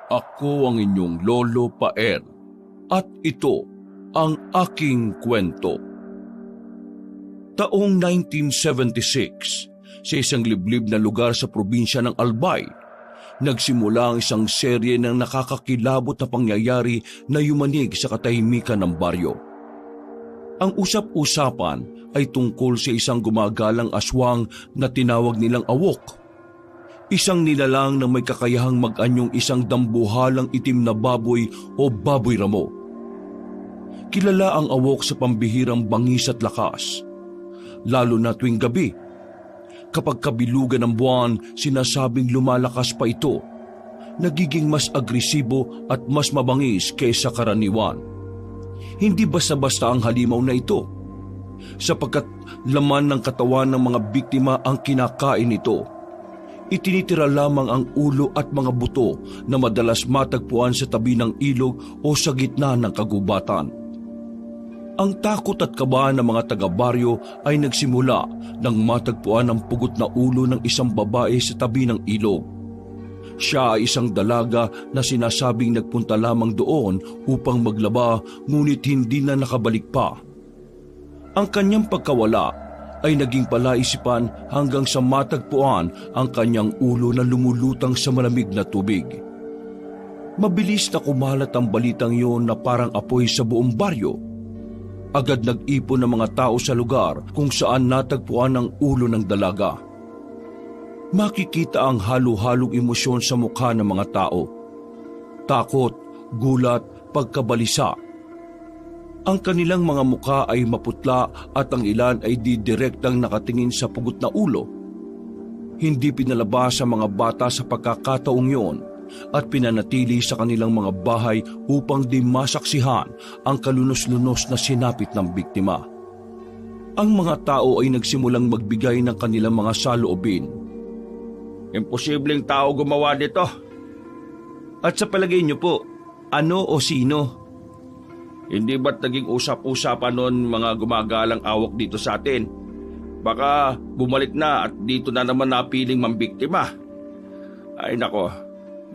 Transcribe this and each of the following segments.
Ako ang inyong Lolo Paer at ito ang aking kwento. Taong 1976, sa isang liblib na lugar sa probinsya ng Albay, nagsimula ang isang serye ng nakakakilabot na pangyayari na yumanig sa katahimikan ng baryo. Ang usap-usapan ay tungkol sa isang gumagalang aswang na tinawag nilang Awok. Isang nilalang na may kakayahang mag-anyong isang dambuhalang itim na baboy o baboy ramo. Kilala ang Awok sa pambihirang bangis at lakas, lalo na tuwing gabi. Kapag kabilugan ng buwan, sinasabing lumalakas pa ito, nagiging mas agresibo at mas mabangis kaysa karaniwan. Hindi basta-basta ang halimaw na ito, sapagkat laman ng katawan ng mga biktima ang kinakain nito. Itinitira lamang ang ulo at mga buto na madalas matagpuan sa tabi ng ilog o sa gitna ng kagubatan. Ang takot at kaba ng mga taga-baryo ay nagsimula nang matagpuan ang pugot na ulo ng isang babae sa tabi ng ilog. Siya ay isang dalaga na sinasabing nagpunta lamang doon upang maglaba, ngunit hindi na nakabalik pa. Ang kanyang pagkawala ay naging palaisipan hanggang sa matagpuan ang kanyang ulo na lumulutang sa malamig na tubig. Mabilis na kumalat ang balitang iyon na parang apoy sa buong baryo. Agad nag-ipon ng mga tao sa lugar kung saan natagpuan ang ulo ng dalaga. Makikita ang halo-halong emosyon sa mukha ng mga tao. Takot, gulat, pagkabalisa. Ang kanilang mga mukha ay maputla at ang ilan ay didirektang nakatingin sa pugot na ulo. Hindi pinalabas ang mga bata sa pagkakataong yon at pinanatili sa kanilang mga bahay upang di masaksihan ang kalunos-lunos na sinapit ng biktima. Ang mga tao ay nagsimulang magbigay ng kanilang mga saloobin. Imposibleng tao gumawa nito. At sa palagay niyo po, ano o sino? Hindi ba't naging usap-usapan noon mga gumagalang Awok dito sa atin? Baka bumalik na at dito na naman napiling mambiktima. Ay nako,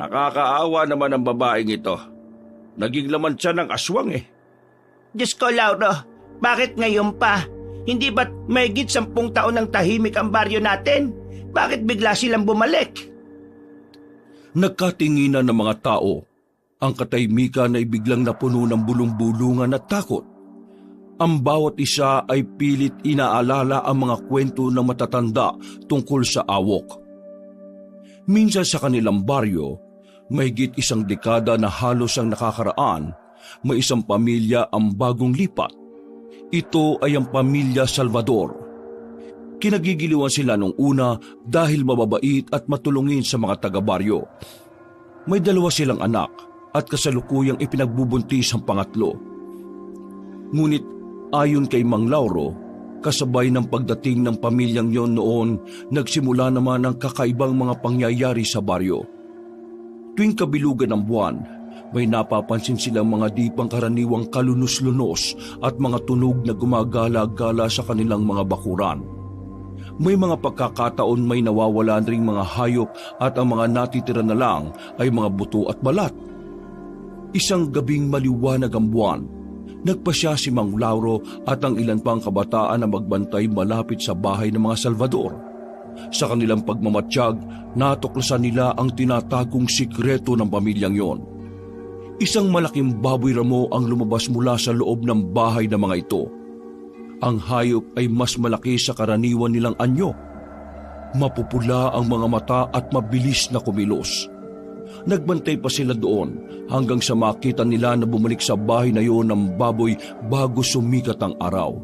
nakakaawa naman ang babaeng ito. Naging laman siya ng aswang eh. Diyos ko, Lauro, bakit ngayon pa? Hindi ba't mahigit 10 taon ng tahimik ang baryo natin? Bakit bigla silang bumalik? Nagkatinginan ng mga tao. Ang katahimikan ay biglang napuno ng bulong-bulungan at takot. Ang bawat isa ay pilit inaalala ang mga kwento ng matatanda tungkol sa Awok. Minsan sa kanilang baryo, mahigit 1 dekada na halos ang nakakaraan, may isang pamilya ang bagong lipat. Ito ay ang pamilya Salvador. Kinagigiliwan sila nung una dahil mababait at matulungin sa mga taga-baryo. May 2 silang anak at kasalukuyang ipinagbubuntis ang pangatlo. Ngunit ayon kay Mang Lauro, kasabay ng pagdating ng pamilyang yon noon, nagsimula naman ang kakaibang mga pangyayari sa baryo. Tuwing kabilugan ng buwan, may napapansin silang mga di pangkaraniwang kalunos-lunos at mga tunog na gumagala-gala sa kanilang mga bakuran. May mga pagkakataon may nawawalan ring mga hayop at ang mga natitira na lang ay mga buto at balat. Isang gabing maliwanag ang buwan, nagpasya si Mang Lauro at ang ilan pang kabataan na magbantay malapit sa bahay ng mga Salvador. Sa kanilang pagmamatsyag, natuklasan nila ang tinatagong sikreto ng pamilyang yon. Isang malaking baboy ramo ang lumabas mula sa loob ng bahay ng mga ito. Ang hayop ay mas malaki sa karaniwan nilang anyo. Mapupula ang mga mata at mabilis na kumilos. Nagbantay pa sila doon hanggang sa makita nila na bumalik sa bahay na iyon ng baboy bago sumikat ang araw.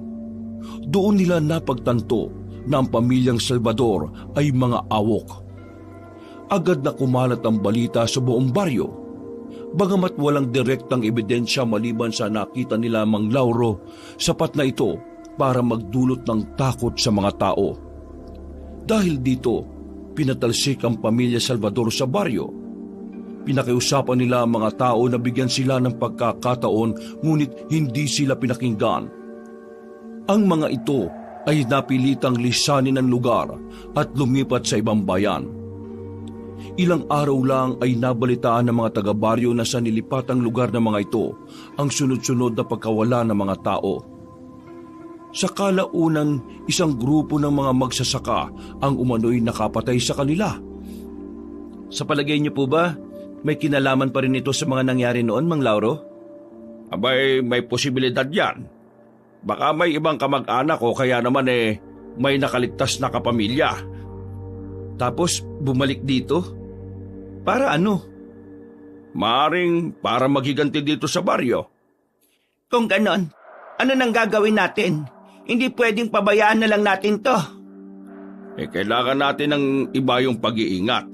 Doon nila napagtanto na ang pamilyang Salvador ay mga Awok. Agad na kumalat ang balita sa buong baryo. Bagamat walang direktang ebidensya maliban sa nakita nila Mang Lauro, sapat na ito para magdulot ng takot sa mga tao. Dahil dito, pinatalsik ang pamilya Salvador sa baryo. Pinakiusapan nila ang mga tao na bigyan sila ng pagkakataon, ngunit hindi sila pinakinggan. Ang mga ito ay napilitang lisanin ang lugar at lumipat sa ibang bayan. Ilang araw lang ay nabalitaan ng mga taga-baryo na sa nilipatang lugar ng mga ito ang sunod-sunod na pagkawala ng mga tao. Sa kalaunan, isang grupo ng mga magsasaka ang umano'y nakapatay sa kanila. Sa palagay niyo po ba, may kinalaman pa rin ito sa mga nangyari noon, Mang Lauro? Abay, may posibilidad yan. Baka may ibang kamag-anak o kaya naman may nakaligtas na kapamilya. Tapos bumalik dito? Para ano? Maaring para maghiganti dito sa baryo. Kung ganon, ano nang gagawin natin? Hindi pwedeng pabayaan na lang natin to. Kailangan natin ng iba yung pag-iingat.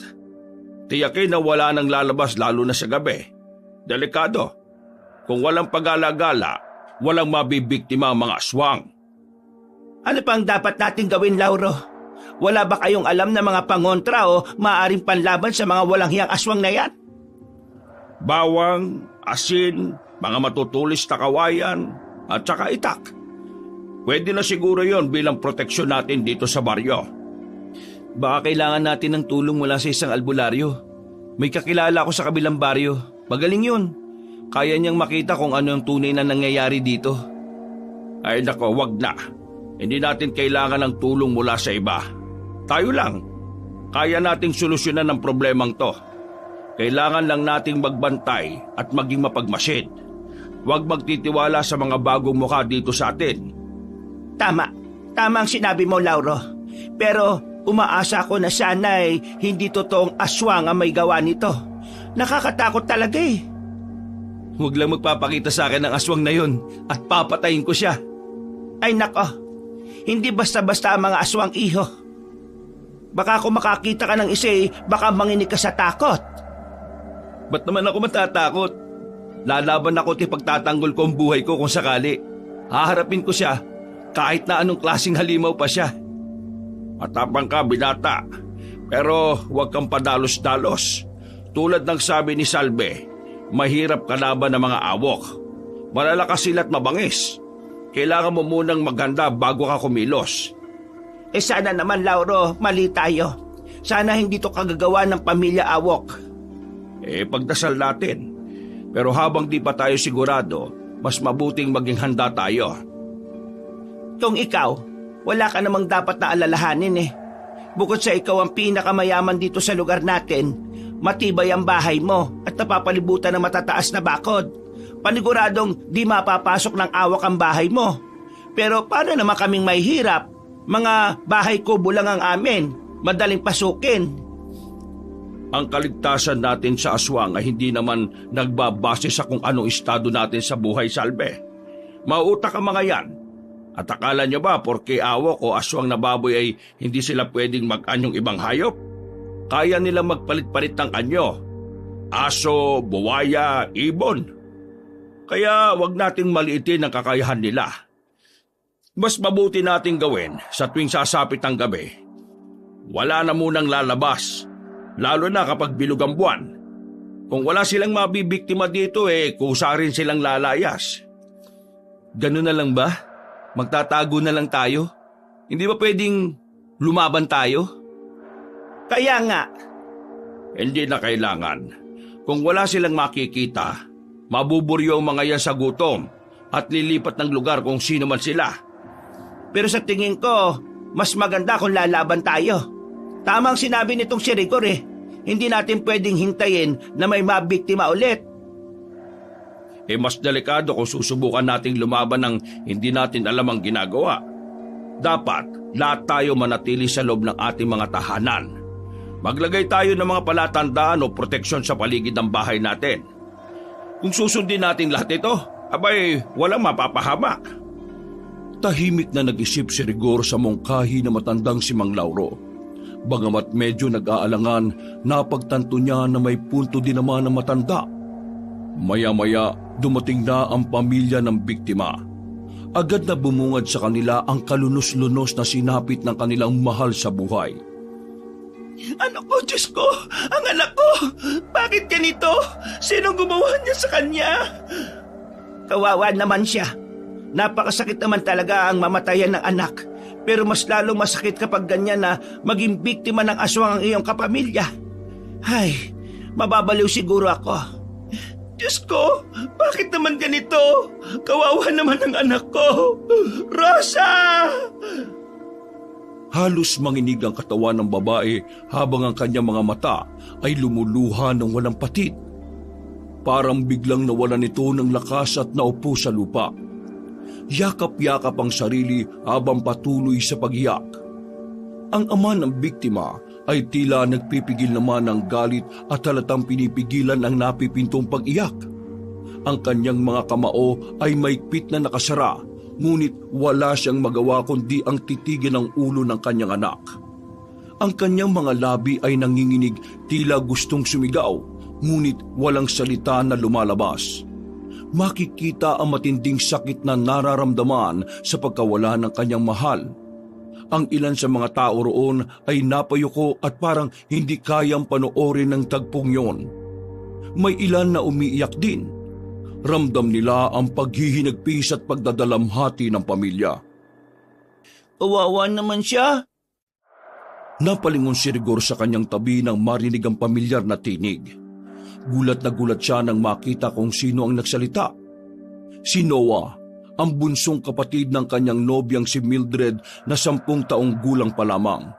Tiyakin na wala nang lalabas lalo na sa gabi. Delikado. Kung walang pag-alagala, walang mabibiktima ang mga aswang. Ano pang dapat natin gawin, Lauro? Wala ba kayong alam na mga pangontra o maaaring panlaban sa mga walang hiyang aswang na yan? Bawang, asin, mga matutulis na kawayan, at saka itak. Pwede na siguro yon bilang proteksyon natin dito sa baryo. Baka kailangan natin ng tulong mula sa isang albularyo. May kakilala ko sa kabilang baryo. Magaling yun. Kaya niyang makita kung ano ang tunay na nangyayari dito. Ay nako, wag na. Hindi natin kailangan ng tulong mula sa iba. Tayo lang. Kaya nating solusyonan ang problemang to. Kailangan lang nating magbantay at maging mapagmasid. Huwag magtitiwala sa mga bagong mukha dito sa atin. Tama. Tama ang sinabi mo, Lauro. Pero umaasa ako na sana ay hindi totoong aswang ang may gawa nito. Nakakatakot talaga eh. Huwag lang magpapakita sa akin ng aswang na yun at papatayin ko siya. Ay nako, hindi basta-basta ang mga aswang, iho. Baka kung makakita ka ng isa baka manginig ka sa takot. Ba't naman ako matatakot? Lalaban ako at ipagtatanggol ko ang buhay ko kung sakali. Haharapin ko siya kahit na anong klaseng halimaw pa siya. Matapang ka, binata. Pero huwag kang padalos-dalos. Tulad ng sabi ni Salve, mahirap kalaban ng mga awok. Malalakas sila at mabangis. Kailangan mo munang maghanda bago ka kumilos. Sana naman, Lauro, mali tayo. Sana hindi to kagagawa ng pamilya awok. Pagdasal natin. Pero habang di pa tayo sigurado, mas mabuting maging handa tayo. Kung ikaw, wala ka namang dapat na alalahanin eh. Bukod sa ikaw ang pinakamayaman dito sa lugar natin, matibay ang bahay mo at napapalibutan ng matataas na bakod. Paniguradong di mapapasok ng awak ang bahay mo. Pero paano naman kaming may hirap? Mga bahay kubo lang ang amin, madaling pasukin. Ang kaligtasan natin sa aswang ay hindi naman nagbabase sa kung anong estado natin sa buhay, Salve. Mauutak ang mga yan. At akala nyo ba porke awok o aswang na baboy ay hindi sila pwedeng mag-anyong ibang hayop? Kaya nila magpalit-palit ng anyo. Aso, buwaya, ibon. Kaya wag nating maliitin ang kakayahan nila. Mas mabuti nating gawin sa tuwing sasapit ang gabi. Wala na munang lalabas, lalo na kapag bilog ang buwan. Kung wala silang mabibiktima dito kusa rin silang lalayas. Ganun na lang ba? Magtatago na lang tayo? Hindi ba pwedeng lumaban tayo? Kaya nga. Hindi na kailangan. Kung wala silang makikita, mabuburyo ang mga yan sa gutom at lilipat ng lugar kung sino man sila. Pero sa tingin ko, mas maganda kung lalaban tayo. Tamang sinabi nitong si Rigor Hindi natin pwedeng hintayin na may mabiktima ulit. Mas delikado kung susubukan nating lumaban ng hindi natin alam ang ginagawa. Dapat lahat tayo manatili sa loob ng ating mga tahanan. Maglagay tayo ng mga palatandaan o proteksyon sa paligid ng bahay natin. Kung susundin natin lahat ito, abay walang mapapahamak. Tahimik na nag-isip si Rigor sa mungkahi na matandang si Mang Lauro. Bagamat medyo nag-aalangan, napagtanto niya na may punto din naman ang matanda. Maya-maya, dumating na ang pamilya ng biktima. Agad na bumungad sa kanila ang kalunos-lunos na sinapit ng kanilang mahal sa buhay. Ano ko, Diyos ko? Ang anak ko! Bakit ganito? Sinong gumawa niya sa kanya? Kawawa naman siya. Napakasakit naman talaga ang mamatayan ng anak. Pero mas lalong masakit kapag ganyan na maging biktima ng aswang ang iyong kapamilya. Ay, mababaliw siguro ako. Diyos ko, bakit naman ganito? Kawawa naman ang anak ko. Rosa! Halos manginig ang katawan ng babae habang ang kanyang mga mata ay lumuluha ng walang patid. Parang biglang nawalan ito ng lakas at naupo sa lupa. Yakap-yakap ang sarili habang patuloy sa pag-iyak. Ang ama ng biktima ay tila nagpipigil naman ng galit at halatang pinipigilan ang napipintong pag-iyak. Ang kanyang mga kamao ay maigpit na nakasara, ngunit wala siyang magawa kundi ang titigin ng ulo ng kanyang anak. Ang kanyang mga labi ay nanginginig, tila gustong sumigaw, ngunit walang salita na lumalabas. Makikita ang matinding sakit na nararamdaman sa pagkawala ng kanyang mahal. Ang ilan sa mga tao roon ay napayuko at parang hindi kayang panoorin ng tagpong yon. May ilan na umiiyak din. Ramdam nila ang paghihinagpis at pagdadalamhati ng pamilya. Kawawa naman siya. Napalingon si Rigor sa kanyang tabi nang marinig ang pamilyar na tinig. Gulat na gulat siya nang makita kung sino ang nagsalita. Si Noah, ang bunsong kapatid ng kanyang nobyang si Mildred na 10 taong gulang pa lamang.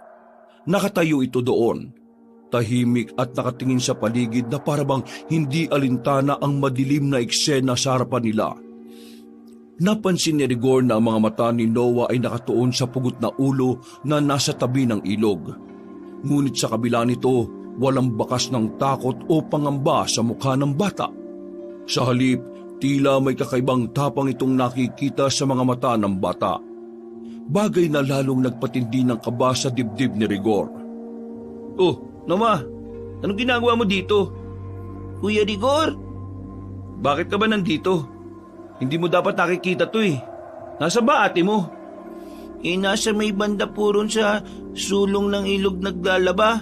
Nakatayo ito doon, tahimik at nakatingin sa paligid na parabang hindi alintana ang madilim na eksena sa harapan nila. Napansin ni Rigor na ang mga mata ni Noah ay nakatuon sa pugot na ulo na nasa tabi ng ilog. Ngunit sa kabila nito, walang bakas ng takot o pangamba sa mukha ng bata. Sa halip, tila may kakaibang tapang itong nakikita sa mga mata ng bata. Bagay na lalong nagpatindi ng kaba sa dibdib ni Rigor. Oh, Noah, anong ginagawa mo dito? Kuya Rigor? Bakit ka ba nandito? Hindi mo dapat nakikita to eh. Nasa ba ate mo? Nasa may banda po ron sa sulong ng ilog naglalaba.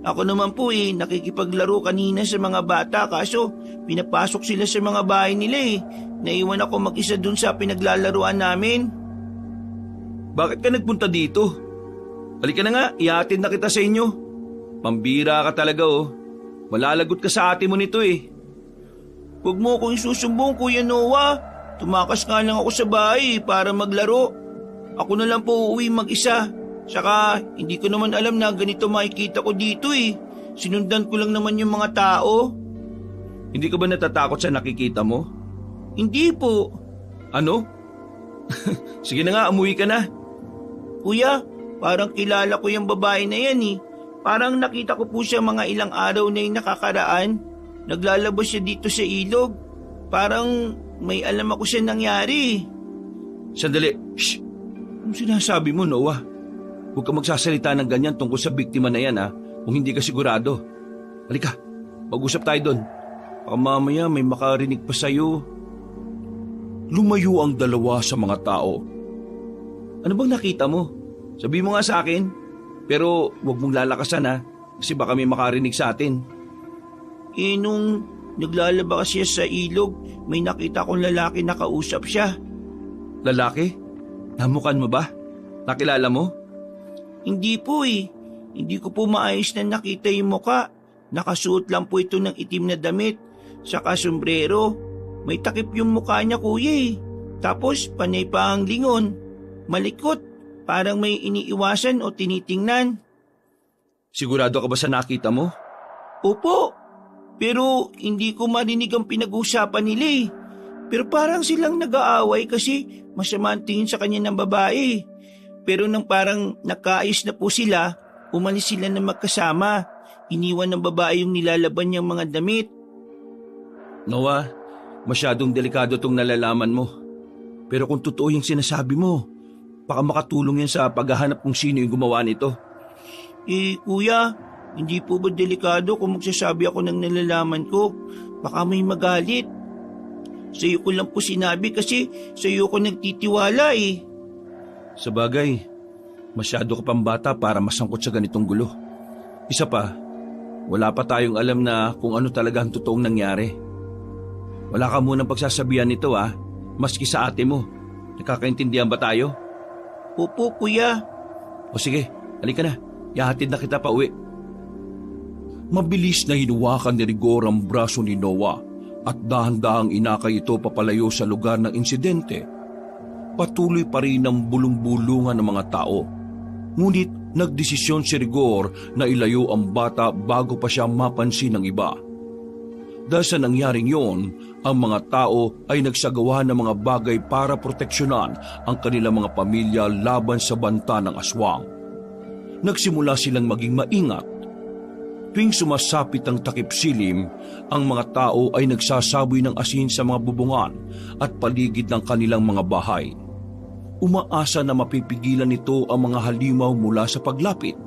Ako naman po nakikipaglaro kanina sa mga bata kaso pinapasok sila sa mga bahay nila eh. Naiwan ako mag-isa dun sa pinaglalaruan namin. Bakit ka nagpunta dito? Halika na nga, ihatid na kita sa inyo. Pambira ka talaga oh. Malalagot ka sa ate mo nito eh. Huwag mo akong isusumbong, Kuya Noah. Tumakas nga lang ako sa bahay para maglaro. Ako na lang po uuwi mag-isa. Saka hindi ko naman alam na ganito makikita ko dito eh. Sinundan ko lang naman yung mga tao. Hindi ka ba natatakot sa nakikita mo? Hindi po. Ano? Sige na nga, umuwi ka na. Kuya, parang kilala ko yung babae na yan eh. Parang nakita ko po siya mga ilang araw na yung nakakaraan. Naglalabas siya dito sa ilog. Parang may alam ako siya nangyari. Sandali. Shh! Anong sinasabi mo, Noah? Huwag ka magsasalita ng ganyan tungkol sa biktima na yan kung hindi ka sigurado. Halika, mag-usap tayo doon. Baka mamaya may makarinig pa sa'yo. Lumayo ang dalawa sa mga tao. Ano bang nakita mo? Sabi mo nga sa akin. Pero huwag mong lalakasan kasi baka may makarinig sa atin. Nung naglalaba siya sa ilog, may nakita kong lalaki na kausap siya. Lalaki? Namukan mo ba? Nakilala mo? Hindi po Hindi ko po maayos na nakita yung muka. Nakasuot lang po ito ng itim na damit. Saka sombrero. May takip yung mukha niya kuya Tapos panay pa ang lingon. Malikot. Parang may iniiwasan o tinitingnan. Sigurado ka ba sa nakita mo? Opo. Pero hindi ko marinig ang pinag-uusapan nila Pero parang silang nag-aaway kasi masama ang tingin sa kanya ng babae. Pero nang parang nakaayos na po sila, umalis sila na magkasama. Iniwan ng babae yung nilalaban niyang mga damit. Noah, masyadong delikado tong nalalaman mo. Pero kung totoo yung sinasabi mo, baka makatulong yan sa paghahanap kung sino yung gumawa nito. Kuya, hindi po ba delikado kung magsasabi ako ng nalalaman ko? Baka may magalit. Sa'yo ko lang po sinabi kasi sa'yo ko nagtitiwala Sa bagay, masyado ka pang bata para masangkot sa ganitong gulo. Isa pa, wala pa tayong alam na kung ano talaga ang totoong nangyari. Wala ka munang pagsasabihan nito maski sa ate mo. Nakakaintindihan ba tayo? Opo, kuya. O sige, halika na. Ihahatid na kita pa uwi. Mabilis na hinuwakan ni Rigor ang braso ni Noah at dahan-dahang inakay ito papalayo sa lugar ng insidente. Patuloy pa rin ang bulong-bulungan ng mga tao. Ngunit nagdesisyon si Rigor na ilayo ang bata bago pa siya mapansin ng iba. Dahil sa nangyaring yon, ang mga tao ay nagsagawa ng mga bagay para proteksyonan ang kanilang mga pamilya laban sa banta ng aswang. Nagsimula silang maging maingat. Tuwing sumasapit ang takip silim, ang mga tao ay nagsasaboy ng asin sa mga bubungan at paligid ng kanilang mga bahay. Umaasa na mapipigilan nito ang mga halimaw mula sa paglapit.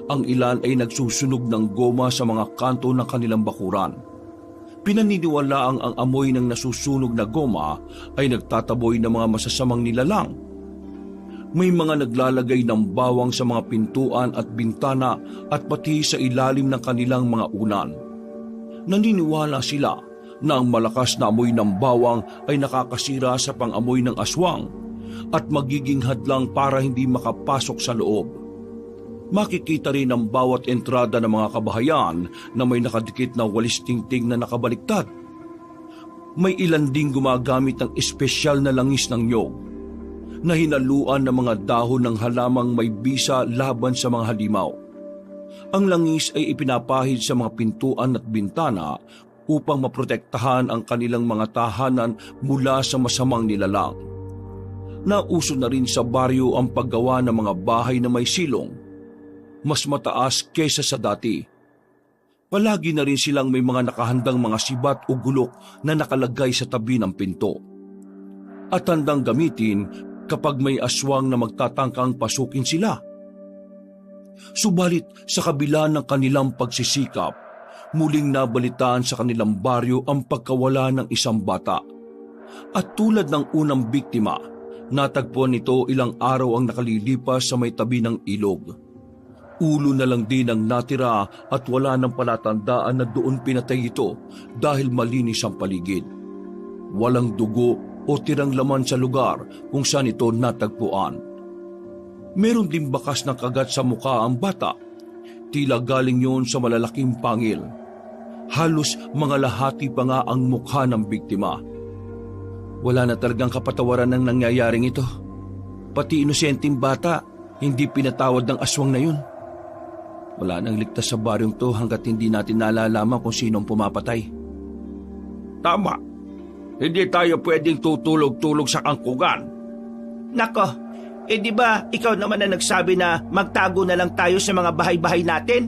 Ang ilan ay nagsusunog ng goma sa mga kanto ng kanilang bakuran. Pinaniniwalaang ang amoy ng nasusunog na goma ay nagtataboy ng mga masasamang nilalang. May mga naglalagay ng bawang sa mga pintuan at bintana at pati sa ilalim ng kanilang mga unan. Naniniwala sila na ang malakas na amoy ng bawang ay nakakasira sa pang-amoy ng aswang at magiging hadlang para hindi makapasok sa loob. Makikita rin ang bawat entrada ng mga kabahayan na may nakadikit na walis tingting na nakabaliktad. May ilan ding gumagamit ng espesyal na langis ng niyog na hinaluan ng mga dahon ng halamang may bisa laban sa mga halimaw. Ang langis ay ipinapahid sa mga pintuan at bintana upang maprotektahan ang kanilang mga tahanan mula sa masamang nilalang. Nauso na rin sa baryo ang paggawa ng mga bahay na may silong, mas mataas kaysa sa dati. Palagi na rin silang may mga nakahandang mga sibat o gulok na nakalagay sa tabi ng pinto at handang gamitin kapag may aswang na magtatangkang pasukin sila. Subalit sa kabila ng kanilang pagsisikap, muling nabalitaan sa kanilang baryo ang pagkawala ng isang bata. At tulad ng unang biktima, natagpuan nito ilang araw ang nakalilipas sa may tabi ng ilog. Ulo na lang din ang natira at wala nang palatandaan na doon pinatay ito dahil malinis ang paligid. Walang dugo o tirang laman sa lugar kung saan ito natagpuan. Meron din bakas ng kagat sa mukha ang bata. Tila galing yon sa malalaking pangil. Halos mga lahati pa nga ang mukha ng biktima. Wala na talagang kapatawaran ng nangyayaring ito. Pati inosenteng bata, hindi pinatawad ng aswang na yun. Wala nang ligtas sa baryong to hanggat hindi natin nalalaman kung sino ang pumapatay. Tama. Hindi tayo pwedeng tutulog-tulog sa kangkugan. Nako, di ba ikaw naman na nagsabi na magtago na lang tayo sa mga bahay-bahay natin?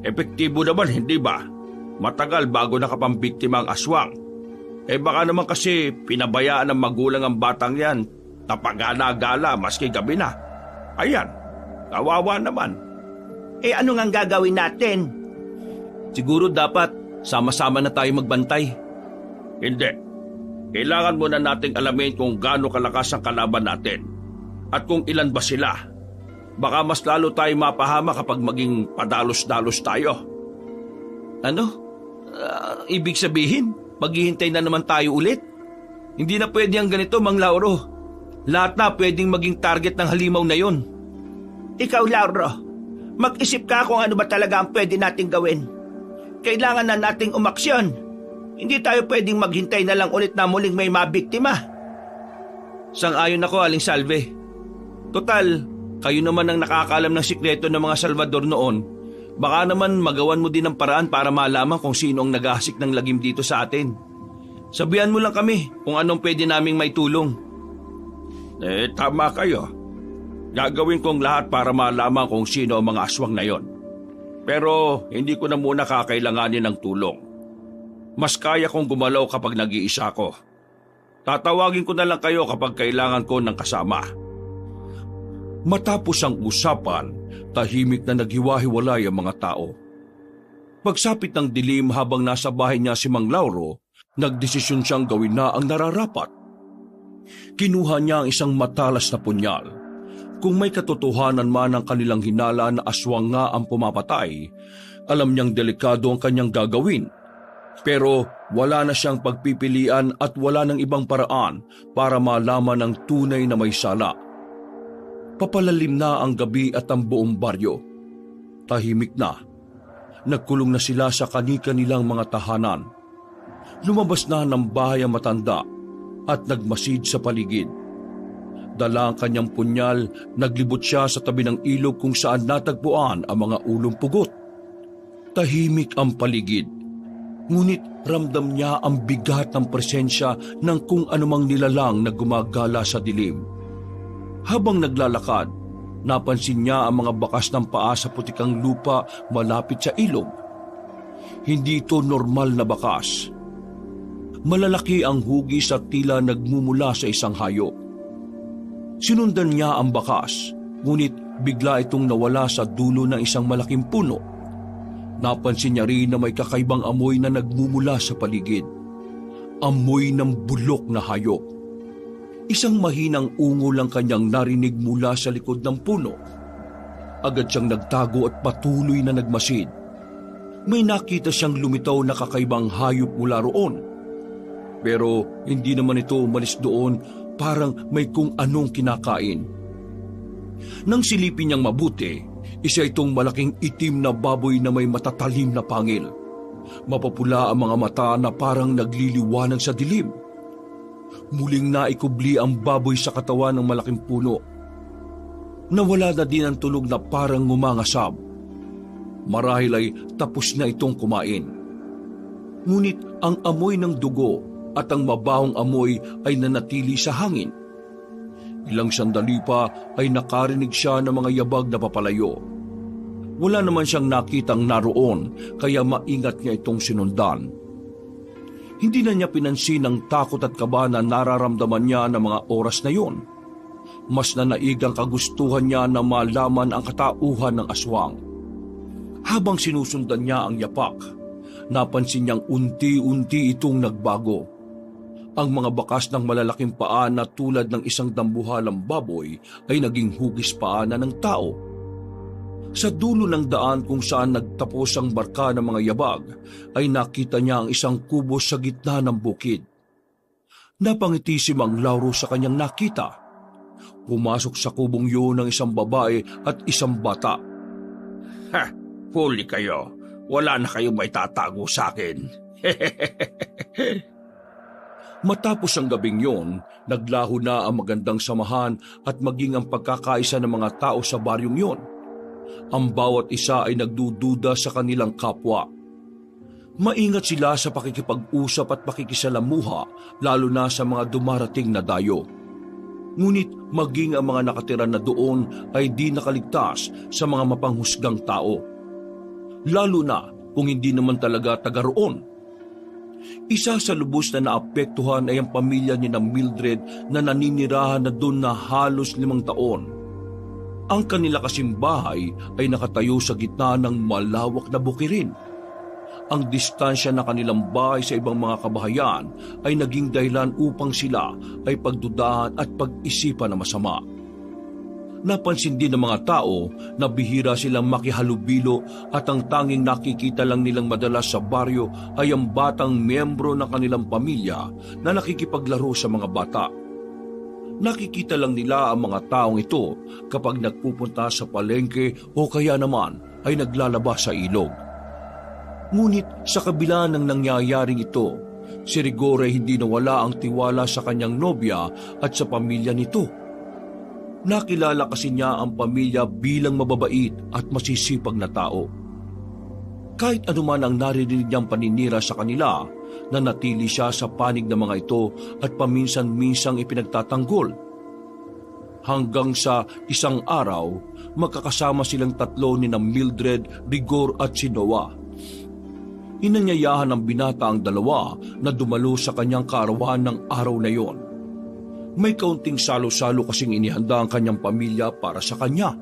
Epektibo naman, hindi ba? Matagal bago nakapambiktima ang aswang. Baka naman kasi pinabayaan ng magulang ang batang yan, napagala-gala maski gabi na. Ayan, kawawa naman. Ano ngang gagawin natin? Siguro dapat sama-sama na tayo magbantay. Hindi. Kailangan muna nating alamin kung gaano kalakas ang kalaban natin at kung ilan ba sila. Baka mas lalo tayo mapahama kapag maging padalos-dalos tayo. Ano? Ibig sabihin, maghihintay na naman tayo ulit? Hindi na pwede ang ganito, Mang Lauro. Lahat na pwedeng maging target ng halimaw na yon. Ikaw, Lauro, mag-isip ka kung ano ba talaga ang pwede nating gawin. Kailangan na nating umaksyon. Hindi tayo pwedeng maghintay na lang ulit na muling may mabiktima. Sang-ayon ako, Aling Salve. Total, kayo naman ang nakakaalam ng sikreto ng mga Salvador noon. Baka naman magawan mo din ng paraan para malaman kung sino ang naghahasik ng lagim dito sa atin. Sabihan mo lang kami kung anong pwede naming may tulong. Tama kayo. Gagawin kong lahat para malaman kung sino ang mga aswang na yon. Pero hindi ko na muna kakailanganin ng tulong. Mas kaya kong gumalaw kapag nag-iisa ko. Tatawagin ko na lang kayo kapag kailangan ko ng kasama. Matapos ang usapan, tahimik na naghiwa-hiwalay ang mga tao. Pagsapit ng dilim habang nasa bahay niya si Mang Lauro, nagdesisyon siyang gawin na ang nararapat. Kinuha niya ang isang matalas na punyal. Kung may katotohanan man ang kanilang hinala na aswang nga ang pumapatay, alam niyang delikado ang kanyang gagawin. Pero wala na siyang pagpipilian at wala ng ibang paraan para malaman ang tunay na may sala. Papalalim na ang gabi at ang buong baryo. Tahimik na. Nagkulong na sila sa kani-kanilang mga tahanan. Lumabas na ng bahay ang matanda at nagmasid sa paligid. Dala ang kanyang punyal, naglibot siya sa tabi ng ilog kung saan natagpuan ang mga ulong pugot. Tahimik ang paligid. Ngunit ramdam niya ang bigat ng presensya ng kung anumang nilalang na gumagala sa dilim. Habang naglalakad, napansin niya ang mga bakas ng paa sa putikang lupa malapit sa ilog. Hindi ito normal na bakas. Malalaki ang hugis at tila nagmumula sa isang hayop. Sinundan niya ang bakas, ngunit bigla itong nawala sa dulo ng isang malaking puno. Napansin niya rin na may kakaibang amoy na nagmumula sa paligid. Amoy ng bulok na hayop. Isang mahinang ungol ang kanyang narinig mula sa likod ng puno. Agad siyang nagtago at patuloy na nagmasid. May nakita siyang lumitaw na kakaibang hayop mula roon. Pero hindi naman ito umalis doon, parang may kung anong kinakain. Nang silipin niyang mabuti, isa itong malaking itim na baboy na may matatalim na pangil. Mapapula ang mga mata na parang nagliliwanag sa dilim. Muling naikubli ang baboy sa katawan ng malaking puno. Nawala na din ang tunog na parang ngumangasab. Marahil ay tapos na itong kumain. Ngunit ang amoy ng dugo at ang mabahong amoy ay nanatili sa hangin. Ilang sandali pa ay nakarinig siya ng mga yabag na papalayo. Wala naman siyang nakitang naroon, kaya maingat niya itong sinundan. Hindi na niya pinansin ang takot at kaba na nararamdaman niya ng mga oras na yun. Mas nanaig ang kagustuhan niya na malaman ang katauhan ng aswang. Habang sinusundan niya ang yapak, napansin niyang unti-unti itong nagbago. Ang mga bakas ng malalaking paa na tulad ng isang dambuhalang baboy ay naging hugis paa na ng tao. Sa dulo ng daan kung saan nagtapos ang barka ng mga yabag, ay nakita niya ang isang kubo sa gitna ng bukid. Napangiti si Mang Lauro sa kanyang nakita. Pumasok sa kubong yun ng isang babae at isang bata. Ha! Huli kayo. Wala na kayong may tatago sa akin. Matapos ang gabing yon, naglaho na ang magandang samahan at maging ang pagkakaisa ng mga tao sa baryong yon. Ang bawat isa ay nagdududa sa kanilang kapwa. Maingat sila sa pakikipag-usap at pakikisalamuha, lalo na sa mga dumarating na dayo. Ngunit maging ang mga nakatira na doon ay di nakaligtas sa mga mapanghusgang tao. Lalo na kung hindi naman talaga taga roon. Isa sa lubos na naapektuhan ay ang pamilya ni na Mildred na naninirahan na doon na halos 5 taon. Ang kanila kasing bahay ay nakatayo sa gitna ng malawak na bukirin. Ang distansya na kanilang bahay sa ibang mga kabahayan ay naging dahilan upang sila ay pagdudahan at pag-isipan na masama. Napansin din ng mga tao na bihira silang makihalubilo at ang tanging nakikita lang nilang madalas sa baryo ay ang batang miyembro ng kanilang pamilya na nakikipaglaro sa mga bata. Nakikita lang nila ang mga taong ito kapag nagpupunta sa palengke o kaya naman ay naglalaba sa ilog. Ngunit sa kabila ng nangyayaring ito, si Rigore hindi nawala ang tiwala sa kanyang nobya at sa pamilya nito. Nakilala kasi niya ang pamilya bilang mababait at masisipag na tao. Kahit anuman ang naririnig niyang paninira sa kanila, nanatili siya sa panig ng mga ito at paminsan-minsang ipinagtatanggol. Hanggang sa isang araw, magkakasama silang tatlo ni na Mildred, Rigor at si Noah. Inanyayahan ng binata ang dalawa na dumalo sa kanyang kaarawan ng araw na yon. May kaunting salo-salo kasing inihanda ang kanyang pamilya para sa kanya.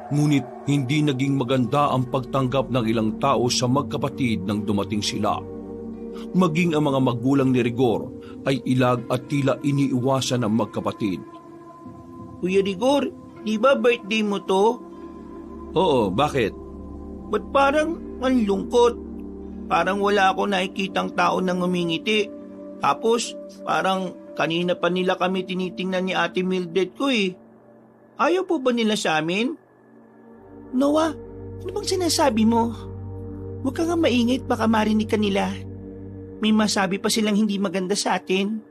Ngunit hindi naging maganda ang pagtanggap ng ilang tao sa magkapatid nang dumating sila. Maging ang mga magulang ni Rigor ay ilag at tila iniiwasan ng magkapatid. Kuya Rigor, di ba birthday mo to? Oo, bakit? Ba't parang ang lungkot? Parang wala ako nakikitang tao nang ngumingiti. Tapos, parang kanina pa nila kami tinitingnan ni Ate Mildred ko eh. Ayaw po ba nila sa amin? Noah, ano bang sinasabi mo? Huwag ka nga maingit, baka marinig ka nila. May masabi pa silang hindi maganda sa atin.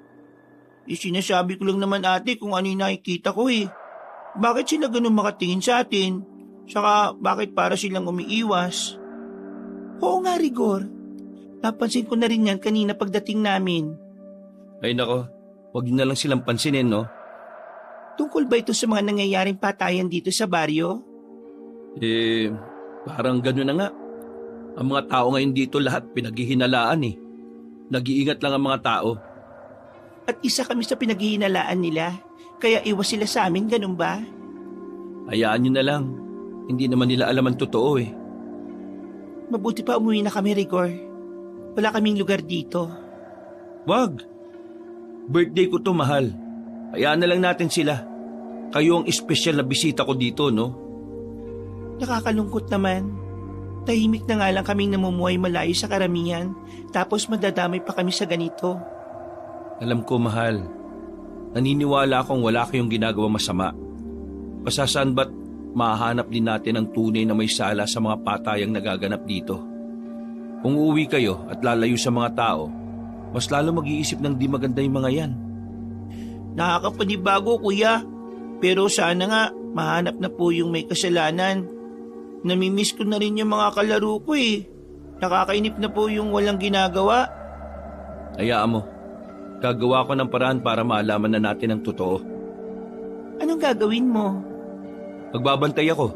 Sinasabi ko lang naman ate kung ano yung nakikita ko eh. Bakit sila ganun makatingin sa atin? Saka bakit para silang umiiwas? Oo nga Rigor. Napansin ko na rin yan kanina pagdating namin. Ay nako, wag niyo na lang silang pansinin, no? Tungkol ba ito sa mga nangyayaring patayan dito sa baryo? Parang gano'n na nga. Ang mga tao ngayon dito lahat pinaghihinalaan eh. Nag-iingat lang ang mga tao. At isa kami sa pinaghihinalaan nila. Kaya iwas sila sa amin, ganun ba? Hayaan niyo na lang. Hindi naman nila alam ang totoo eh. Mabuti pa umuwi na kami, Rigor. Wala kaming lugar dito. Wag. Birthday ko to, mahal. Hayaan na lang natin sila. Kayo ang espesyal na bisita ko dito, no? Nakakalungkot naman. Tahimik na nga lang kaming namumuhay malayo sa karamihan, tapos madadamay pa kami sa ganito. Alam ko, mahal. Naniniwala akong wala kayong ginagawa masama. Pasasaan ba't mahanap din natin ang tunay na may sala sa mga patayang nagaganap dito? Kung uuwi kayo at lalayo sa mga tao, mas lalo mag-iisip ng di maganda yung mga yan. Nakakapanibago, kuya. Pero sana nga, mahanap na po yung may kasalanan. Namimiss ko na rin yung mga kalaro ko eh. Nakakainip na po yung walang ginagawa. Hayaan mo. Gagawa ko ng paraan para maalaman na natin ang totoo. Anong gagawin mo? Magbabantay ako.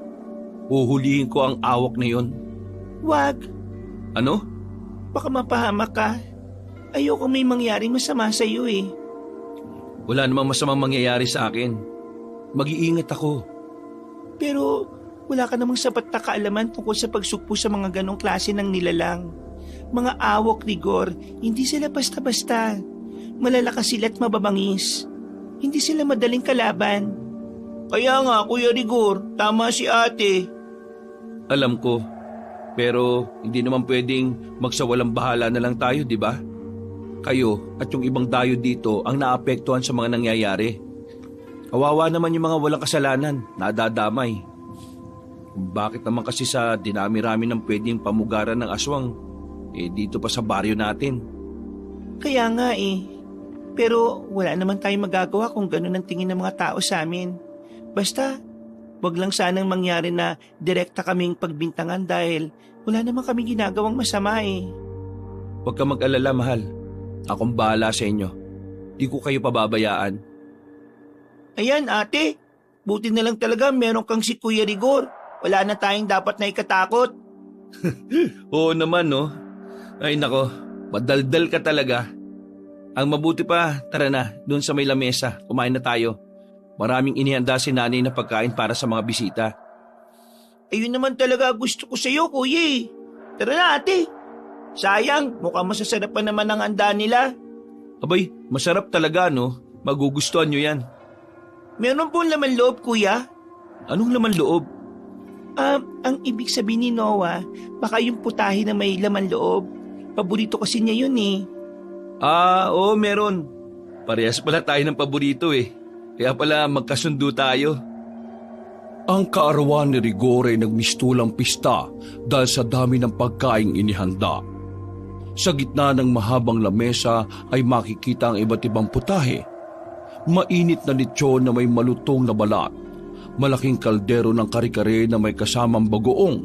Uhulihin ko ang awak na yon. Wag. Ano? Baka mapahamak ka. Ayoko may mangyaring masama sa iyo eh. Wala namang masamang mangyayari sa akin. Mag-iingat ako. Pero wala ka namang sapat na kaalaman tungkol sa pagsugpo sa mga ganong klase ng nilalang. Mga awok, Rigor, hindi sila basta-basta. Malalakas sila at mababangis. Hindi sila madaling kalaban. Kaya nga, Kuya Rigor, tama si ate. Alam ko. Pero hindi naman pwedeng magsawalang bahala na lang tayo, di ba? Kayo at yung ibang dayo dito ang naapektuhan sa mga nangyayari. Kawawa naman yung mga walang kasalanan, nadadamay. Bakit naman kasi sa dinami-rami ng pwedeng pamugaran ng aswang, dito pa sa baryo natin? Kaya nga eh. Pero wala naman tayong magagawa kung ganun ang tingin ng mga tao sa amin. Basta, wag lang sanang mangyari na direkta kaming pagbintangan dahil wala naman kaming ginagawang masama eh. Huwag ka mag-alala, mahal. Akong bahala sa inyo. Di ko kayo pababayaan. Ayan ate, buti na lang talaga meron kang si Kuya Rigor. Wala na tayong dapat na ikatakot. Oo naman, no? Ay nako, madaldal ka talaga. Ang mabuti pa, tara na, doon sa may lamesa, kumain na tayo. Maraming inihanda si nanay na pagkain para sa mga bisita. Ayun naman talaga gusto ko sa iyo, kuya eh. Tara na ate. Sayang, mukhang masasarap pa naman ang handa nila. Abay, masarap talaga, no? Magugustuhan nyo yan. Meron po laman loob, kuya. Anong laman loob? Ang ibig sabihin ni Noah, baka yung putahe na may laman loob. Paborito kasi niya yun eh. Oo, meron. Parehas pala tayo ng paborito eh. Kaya pala magkasundo tayo. Ang kaarawan ni Rigor ay nagmistulang pista dahil sa dami ng pagkaing inihanda. Sa gitna ng mahabang lamesa ay makikita ang iba't ibang putahe. Mainit na lechon na may malutong na balat. Malaking kaldero ng kare-kare na may kasamang bagoong.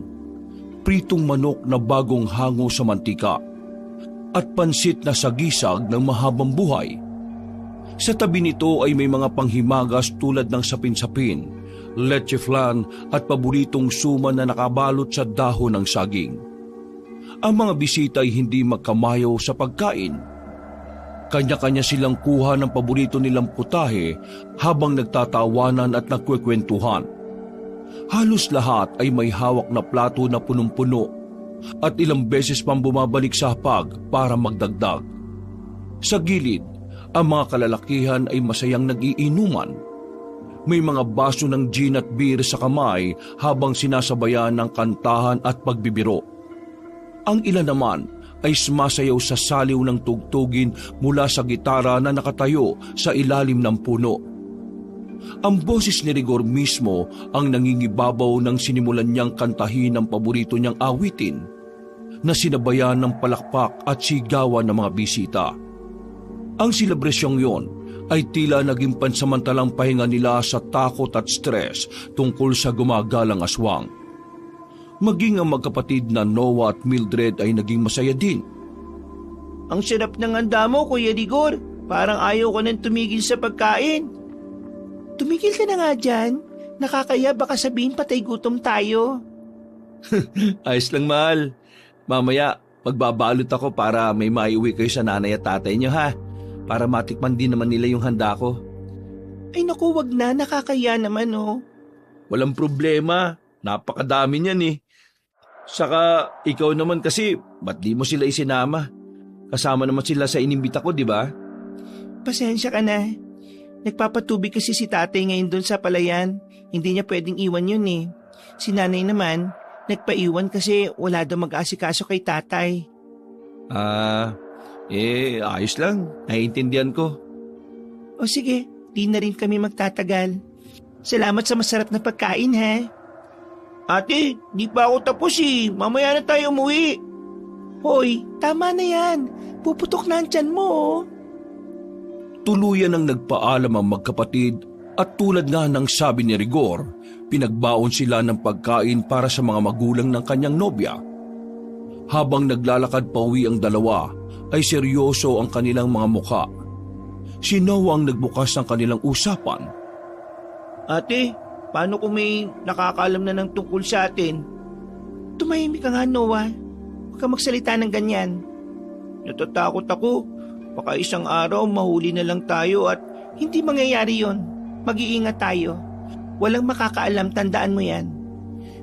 Pritong manok na bagong hango sa mantika. At pansit na sagisag ng mahabang buhay. Sa tabi nito ay may mga panghimagas tulad ng sapin-sapin, leche flan at paboritong suman na nakabalot sa dahon ng saging. Ang mga bisita ay hindi magkamayaw sa pagkain. Kanya-kanya silang kuha ng paborito nilang putahe habang nagtatawanan at nagkwekwentuhan. Halos lahat ay may hawak na plato na punong-puno at ilang beses pang bumabalik sa hapag para magdagdag. Sa gilid, ang mga kalalakihan ay masayang nag-iinuman. May mga baso ng gin at beer sa kamay habang sinasabayan ng kantahan at pagbibiro. Ang ilan naman ay sumasayaw sa saliw ng tugtugin mula sa gitara na nakatayo sa ilalim ng puno. Ang boses ni Rigor mismo ang nangingibabaw nang sinimulan niyang kantahin ang paborito niyang awitin. na sinabayan ng palakpak at sigawan ng mga bisita. Ang selebrasyong yon ay tila naging pansamantalang pahinga nila sa takot at stress tungkol sa gumagalang aswang. Maging ang magkapatid na Noah at Mildred ay naging masaya din. Ang sarap ng handa mo, Kuya Rigor. Parang ayaw ko nang tumigil sa pagkain. Tumigil ka na nga dyan. Nakakaya baka sabihin patay gutom tayo. Ayos lang, mahal. Mamaya, magbabalot ako para may maiuwi kayo sa nanay at tatay niyo, ha? Para matikman din naman nila yung handa ko. Ay naku, wag na. Nakakaya naman, oh. Walang problema. Napakadami niyan eh. Saka ikaw naman kasi, ba't di mo sila isinama? Kasama naman sila sa inimbita ko, di ba? Pasensya ka na. Nagpapatubig kasi si tatay ngayon doon sa palayan. Hindi niya pwedeng iwan yun eh. Si nanay naman, nagpaiwan kasi wala daw mag-aasikaso kay tatay. Ayos lang. Naiintindihan ko. O sige, di na rin kami magtatagal. Salamat sa masarap na pagkain, ha? Ate, di pa ako tapos eh. Mamaya na tayo umuwi. Hoy, tama na yan. Puputok na ang tiyan mo, oh. Tuluyan ang nagpaalam ang magkapatid at tulad nga ng sabi ni Rigor, pinagbaon sila ng pagkain para sa mga magulang ng kanyang nobya. Habang naglalakad pauwi ang dalawa, ay seryoso ang kanilang mga mukha. Si Noah ang nagbukas ng kanilang usapan. Ate, paano kung may nakakaalam na ng tungkol sa atin? Tumahimik ka nga, Noah. Huwag ka magsalita ng ganyan. Natatakot ako. Baka isang araw mahuli na lang tayo at hindi mangyayari yon. Mag-iingat tayo. Walang makakaalam, tandaan mo yan.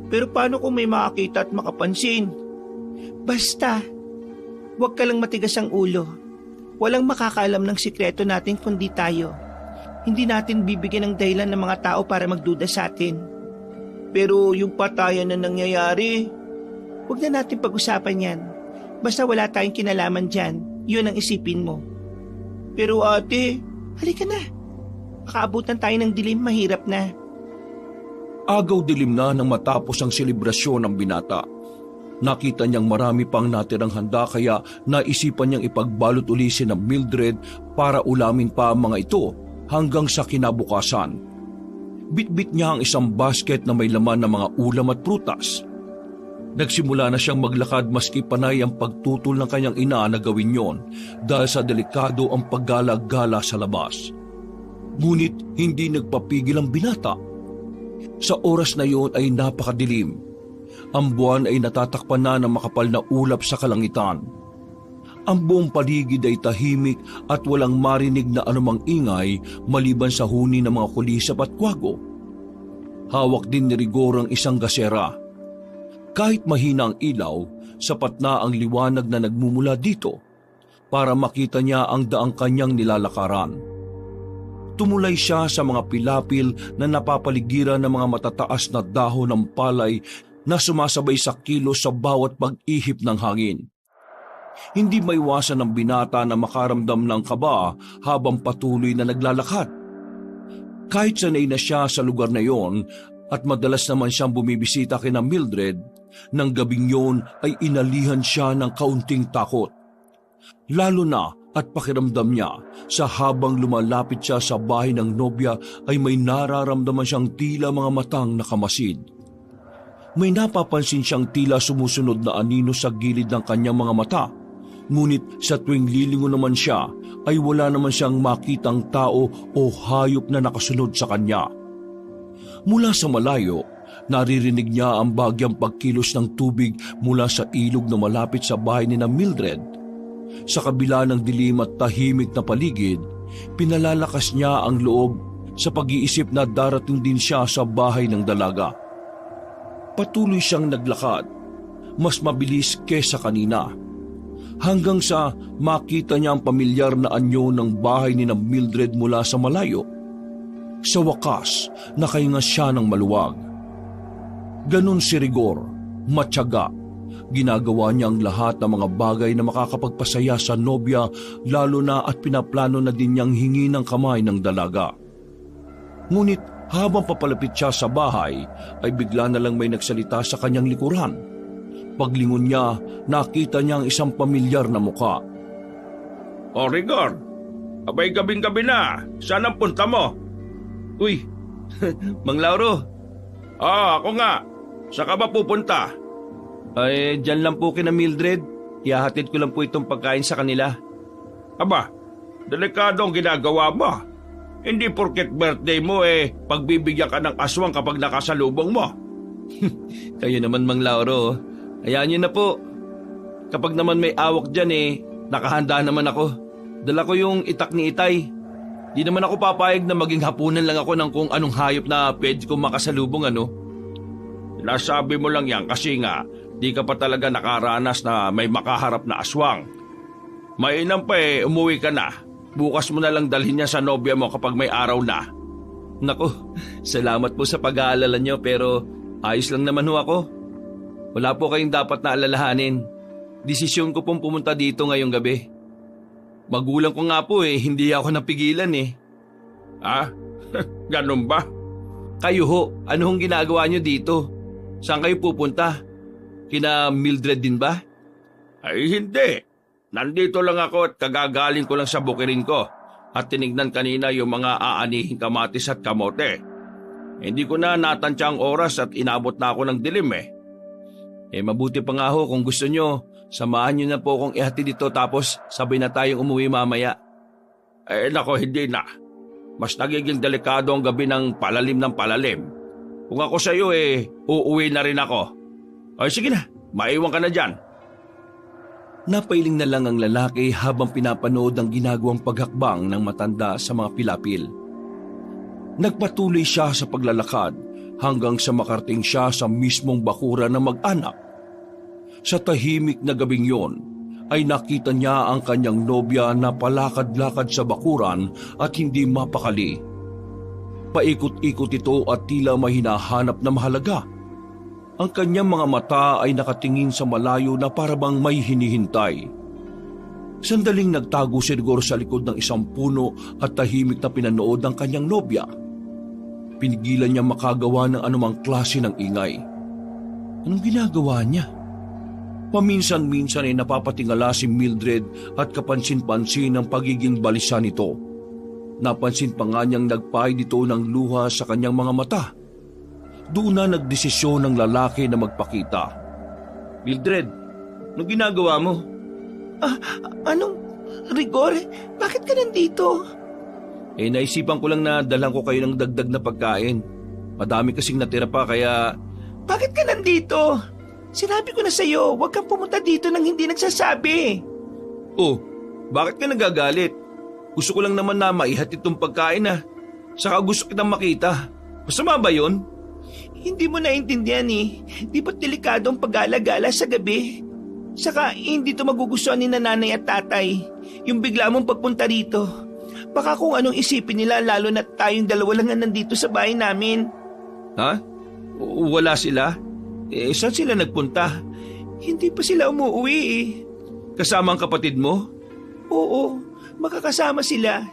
Pero paano kung may makakita at makapansin? Basta, huwag ka lang matigas ang ulo. Walang makakaalam ng sikreto natin kundi tayo. Hindi natin bibigyan ng dahilan ng mga tao para magduda sa atin. Pero yung patayan na nangyayari, huwag na natin pag-usapan yan. Basta wala tayong kinalaman dyan. Yun ang isipin mo. Pero ate, halika na. Makaabutan tayo ng dilim, mahirap na. Agaw dilim na nang matapos ang selebrasyon ng binata. Nakita niyang marami pang natirang handa kaya naisipan niyang ipagbalot uli si Mildred para ulamin pa ang mga ito hanggang sa kinabukasan. Bitbit niya ang isang basket na may laman ng mga ulam at prutas. Nagsimula na siyang maglakad maski panay ang pagtutol ng kanyang ina na gawin yon dahil sa delikado ang paggala-gala sa labas. Ngunit hindi nagpapigil ang binata. Sa oras na yon ay napakadilim. Ang buwan ay natatakpan na ng makapal na ulap sa kalangitan. Ang buong paligid ay tahimik at walang marinig na anumang ingay maliban sa huni ng mga kulisap at kwago. Hawak din ni Rigor ang isang gasera. Kahit mahina ang ilaw, sapat na ang liwanag na nagmumula dito para makita niya ang daang kanyang nilalakaran. Tumulay siya sa mga pilapil na napapaligiran ng mga matataas na dahon ng palay na sumasabay sa kilos sa bawat pag-ihip ng hangin. Hindi maiwasan ng binata na makaramdam ng kaba habang patuloy na naglalakad. Kahit sanay na siya sa lugar na yon at madalas naman siyang bumibisita kina Mildred, nang gabing yon ay inalihan siya ng kaunting takot. Lalo na at pakiramdam niya sa habang lumalapit siya sa bahay ng nobya ay may nararamdaman siyang tila mga matang nakamasid. May napapansin siyang tila sumusunod na anino sa gilid ng kanyang mga mata, ngunit sa tuwing lilingon naman siya ay wala naman siyang makitang tao o hayop na nakasunod sa kanya. Mula sa malayo, naririnig niya ang bagyang pagkilos ng tubig mula sa ilog na malapit sa bahay ni Mildred. Sa kabila ng dilim at tahimik na paligid, pinalalakas niya ang loob sa pag-iisip na darating din siya sa bahay ng dalaga. Patuloy siyang naglakad, mas mabilis kesa kanina, hanggang sa makita niya ang pamilyar na anyo ng bahay ni Mildred mula sa malayo. Sa wakas, nakahinga siya ng maluwag. Ganon si Rigor, matyaga. Ginagawa niya ang lahat ng mga bagay na makakapagpasaya sa nobya, lalo na at pinaplano na din niyang hingi ng kamay ng dalaga. Ngunit habang papalapit siya sa bahay, ay bigla na lang may nagsalita sa kanyang likuran. Paglingon niya, nakita niya ang isang pamilyar na muka. O Rigor, abay gabing-gabi na. Saan ang punta mo? Uy, Mang Lauro. Ako nga. Saan ka ba pupunta? Ay, dyan lang po kina Mildred. Ihahatid ko lang po itong pagkain sa kanila. Aba, delikado ang ginagawa mo. Hindi porket birthday mo pagbibigyan ka ng aswang kapag nakasalubong mo. Kayo naman, Mang Lauro. Hayaan niyo na po. Kapag naman may awak dyan nakahanda naman ako. Dala ko yung itak ni Itay. Di naman ako papayag na maging hapunan lang ako ng kung anong hayop na pwede kong makasalubong Nasabi mo lang yan kasi nga di ka pa talaga nakaranas na may makaharap na aswang. Mainam pa umuwi ka na. Bukas mo na lang dalhin niya sa nobya mo kapag may araw na. Naku, salamat po sa pag-aalala niyo pero ayos lang naman ako. Wala po kayong dapat na alalahanin. Desisyon ko pong pumunta dito ngayong gabi. Magulang ko nga po hindi ako napigilan Ganun ba? Kayo ho, ano hong ginagawa niyo dito? Saan kayo pupunta? Kina Mildred din ba? Ay hindi. Nandito lang ako at kagagaling ko lang sa bukirin ko at tinignan kanina yung mga aanihing kamatis at kamote. Hindi ko na natansya ang oras at inabot na ako ng dilim Mabuti pa nga ho kung gusto nyo. Samahan nyo na po kung ihatid dito tapos sabay na tayong umuwi mamaya. Nako, hindi na. Mas nagiging delikado ang gabi ng palalim. Kung ako sa iyo uuwi na rin ako. Ay sige na, maiwan ka na dyan. Napailing na lang ang lalaki habang pinapanood ang ginagawang paghakbang ng matanda sa mga pilapil. Nagpatuloy siya sa paglalakad hanggang sa makarating siya sa mismong bakuran ng mag-anak. Sa tahimik na gabing yon, ay nakita niya ang kanyang nobya na palakad-lakad sa bakuran at hindi mapakali. Paikot-ikot ito at tila may hinahanap na mahalaga. Ang kanyang mga mata ay nakatingin sa malayo na parabang may hinihintay. Sandaling nagtago si Rigor sa likod ng isang puno at tahimik na pinanood ang kanyang nobya. Pinigilan niya makagawa ng anumang klase ng ingay. Anong ginagawa niya? Paminsan-minsan ay napapatingala si Mildred at kapansin-pansin ang pagiging balisa nito. Napansin pa nga niyang nagpahid ito ng luha sa kanyang mga mata. Doon na nagdesisyon ng lalaki na magpakita. Mildred, anong ginagawa mo? Anong? Rigor, bakit ka nandito? Naisipan ko lang na dalang ko kayo ng dagdag na pagkain. Madami kasing natira pa kaya... Bakit ka nandito? Sinabi ko na sa'yo, huwag kang pumunta dito nang hindi nagsasabi. Oh, bakit ka nagagalit? Gusto ko lang naman na maihatid itong pagkain Saka gusto kitang makita. Masama ba yun? Hindi mo naintindihan Di ba't delikado ang pag-alagala sa gabi? Saka hindi to magugustuhan ni nanay at tatay. Yung bigla mong pagpunta rito. Baka kung anong isipin nila lalo na tayong dalawa lang na nandito sa bahay namin. Ha? Wala sila? Saan sila nagpunta? Hindi pa sila umuwi Kasama ang kapatid mo? Oo, makakasama sila.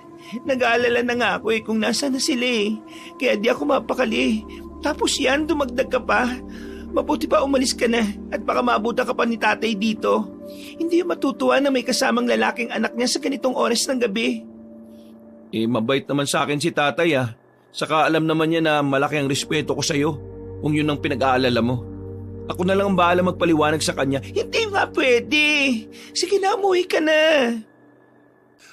Nag-aalala na nga ako kung nasa na sila Kaya di ako mapakali. Tapos yan, dumagdag ka pa. Mabuti pa umalis ka na at baka maabutan ka pa ni tatay dito. Hindi matutuwa na may kasamang lalaking anak niya sa ganitong oras ng gabi. Mabait naman sa akin si tatay Saka alam naman niya na malaki ang respeto ko sa'yo kung yun ang pinag-aalala mo. Ako na lang ang bahala magpaliwanag sa kanya. Hindi nga pwede. Sige na, umuwi ka na.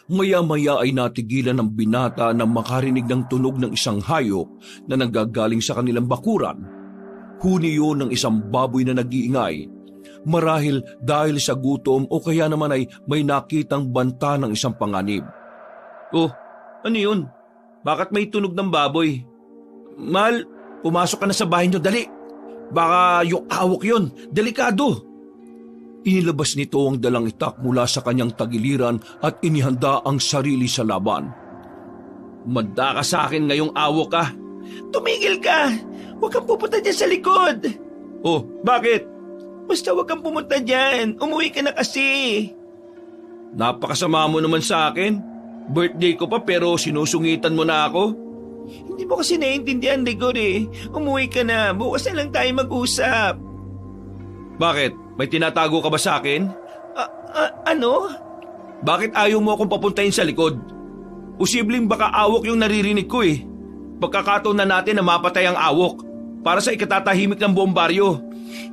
Maya-maya ay natigilan ng binata na makarinig ng tunog ng isang hayop na nanggagaling sa kanilang bakuran. Huni yun ng isang baboy na nag-iingay. Marahil dahil sa gutom o kaya naman ay may nakitang banta ng isang panganib. Oh, ano yun? Bakit may tunog ng baboy? Mahal, pumasok ka na sa bahay niyo, dali. Baka yung awok yun, delikado. Inilabas nito ang dalang itak mula sa kanyang tagiliran at inihanda ang sarili sa laban. Manda ka sa akin ngayong awok ka. Tumigil ka! Huwag kang pupunta dyan sa likod! Oh, bakit? Basta huwag kang pumunta dyan. Umuwi ka na kasi. Napakasama mo naman sa akin. Birthday ko pa pero sinusungitan mo na ako. Hindi mo kasi naiintindihan, Rigor Umuwi ka na. Bukas na lang tayo mag-usap. Bakit? May tinatago ka ba sa akin? Ano? Bakit ayaw mo akong papuntahin sa likod? Posibleng baka awok yung naririnig ko eh. Pagkakataon na natin na mapatay ang awok para sa ikatatahimik ng buong baryo.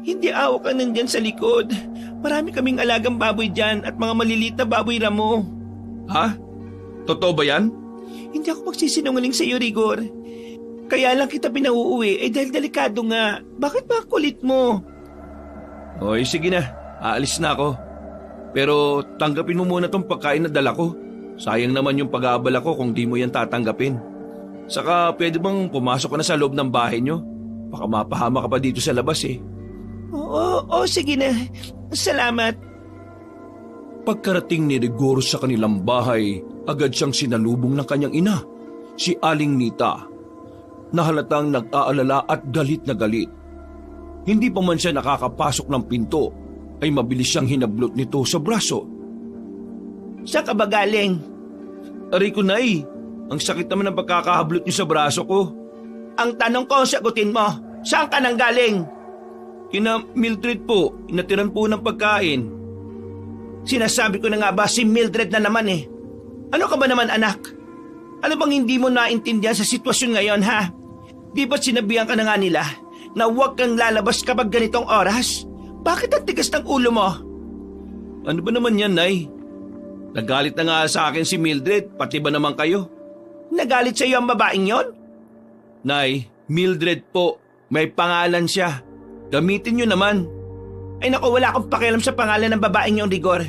Hindi awak ka nandyan sa likod. Marami kaming alagang baboy dyan at mga maliliit na baboy ramo. Ha? Totoo ba yan? Hindi ako magsisinungaling sa iyo, Rigor. Kaya lang kita pinauuwi dahil delikado nga. Bakit ba ang kulit mo? Oy, sige na. Aalis na ako. Pero tanggapin mo muna tong pagkain na dala ko. Sayang naman yung pag-aabala ko kung di mo yan tatanggapin. Saka pwede bang pumasok ka na sa loob ng bahay nyo? Baka mapahama ka pa dito sa labas eh. Oo, sige na. Salamat. Pagkarating ni Rigor sa kanilang bahay, agad siyang sinalubong ng kanyang ina, si Aling Nita, na halatang nag-aalala at galit na galit. Hindi pa man siya nakakapasok ng pinto, ay mabilis siyang hinablot nito sa braso. Saan ka ba galing? Aray ko, Nay. Ang sakit naman ng pagkakahablot niyo sa braso ko. Ang tanong ko, sagutin mo. Saan ka nang galing? Kina Mildred po, inatiran po ng pagkain. Sinasabi ko na nga ba si Mildred na naman eh. Ano ka ba naman, anak? Ano bang hindi mo naintindihan sa sitwasyon ngayon, ha? Di ba't sinabihan ka na nga nila na huwag kang lalabas kapag ganitong oras? Bakit ang tigas ng ulo mo? Ano ba naman yan, Nay? Nagalit na nga sa akin si Mildred, pati ba naman kayo? Nagalit sa iyo ang babaeng yon? Nay, Mildred po, may pangalan siya. Gamitin niyo naman. Ay naku, wala akong pakialam sa pangalan ng babaeng yung Rigor.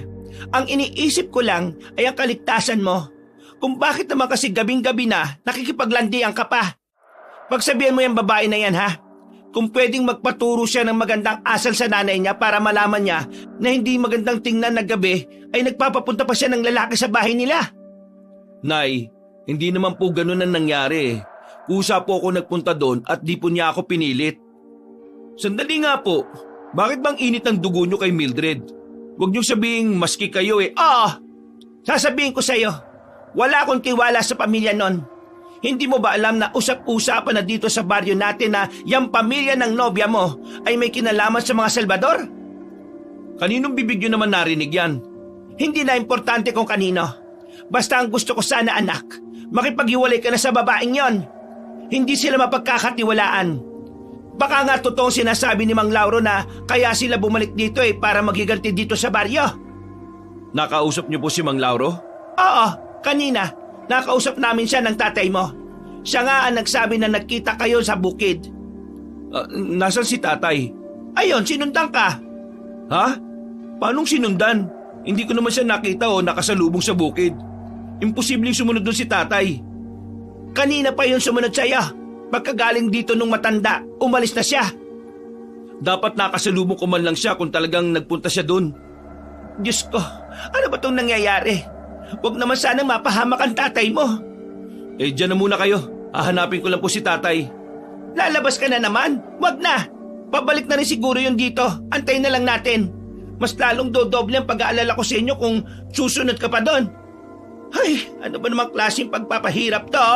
Ang iniisip ko lang ay ang kaligtasan mo. Kung bakit naman kasi gabing-gabi na nakikipaglandian ka pa. Pagsabihan mo yung babae na yan, ha? Kung pwedeng magpaturo siya ng magandang asal sa nanay niya para malaman niya na hindi magandang tingnan na gabi ay nagpapapunta pa siya ng lalaki sa bahay nila. Nay, hindi naman po ganun ang nangyari. Kusa po ako nagpunta doon at di po niya ako pinilit. Sandali nga po, bakit bang init ng dugo niyo kay Mildred? Huwag niyo sabihing maski kayo eh. Oo, sasabihin ko sa iyo, wala akong tiwala sa pamilya nun. Hindi mo ba alam na usap-usapan na dito sa baryo natin na yung pamilya ng nobya mo ay may kinalaman sa mga Salvador? Kaninong bibig niyo naman narinig yan? Hindi na importante kung kanino. Basta ang gusto ko sana, anak, makipaghiwalay ka na sa babaeng yon. Hindi sila mapagkakatiwalaan. Baka nga totoong sinasabi ni Mang Lauro na kaya sila bumalik dito para maghiganti dito sa baryo. Nakausap niyo po si Mang Lauro? Oo, kanina. Nakausap namin siya ng tatay mo. Siya nga ang nagsabi na nagkita kayo sa bukid. Nasaan si tatay? Ayun, sinundan ka. Ha? Paanong sinundan? Hindi ko naman siya nakita o nakasalubong sa bukid. Imposibleng sumunod doon si tatay. Kanina pa yun sumunod sa'yo. Pagkagaling dito nung matanda, umalis na siya. Dapat nakasalubong ko man lang siya kung talagang nagpunta siya doon. Diyos ko, ano ba itong nangyayari? Huwag naman sanang mapahamak ang tatay mo. Diyan na muna kayo. Hahanapin ko lang po si tatay. Lalabas ka na naman? Huwag na. Pabalik na rin siguro yun dito. Antayin na lang natin. Mas lalong dodoble ang pag-aalala ko sa inyo kung susunod ka pa doon. Ay, ano ba namang klaseng pagpapahirap to?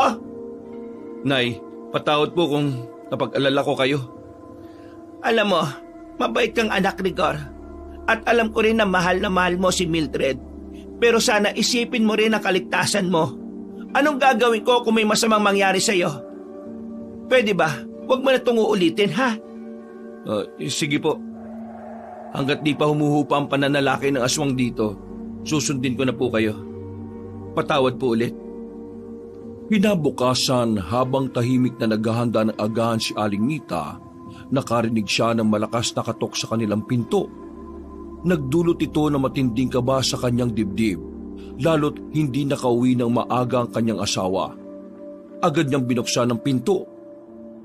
Nay, patawad po kung napag-alala ko kayo. Alam mo, mabait kang anak, Rigor. At alam ko rin na mahal mo si Mildred. Pero sana isipin mo rin ang kaligtasan mo. Anong gagawin ko kung may masamang mangyari sa'yo? Pwede ba? Huwag mo na itong uulitin, ha? Sige po. Hanggat di pa humuhupa ang pananalaki ng aswang dito, susundin ko na po kayo. Patawad po ulit. Kinabukasan, habang tahimik na naghahanda ng agahan si Aling Nita, nakarinig siya ng malakas na katok sa kanilang pinto. Nagdulot ito ng matinding kaba sa kanyang dibdib, lalo't hindi nakauwi ng maaga ang kanyang asawa. Agad niyang binuksan ang pinto.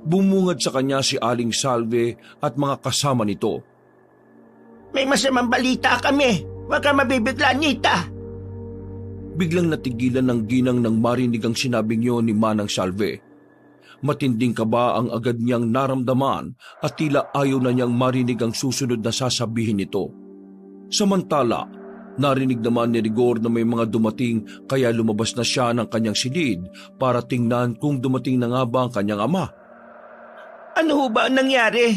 Bumungad sa kanya si Aling Salve at mga kasama nito. May masamang balita kami. Huwag ka mabibigla, Nita. Biglang natigilan ng ginang nang marinig ang sinabing yun ni Manang Salve. Matinding kaba ang agad niyang naramdaman at tila ayaw na niyang marinig ang susunod na sasabihin nito. Samantala, narinig naman ni Rigor na may mga dumating kaya lumabas na siya ng kanyang silid para tingnan kung dumating na nga ba ang kanyang ama. Ano ho ba ang nangyari?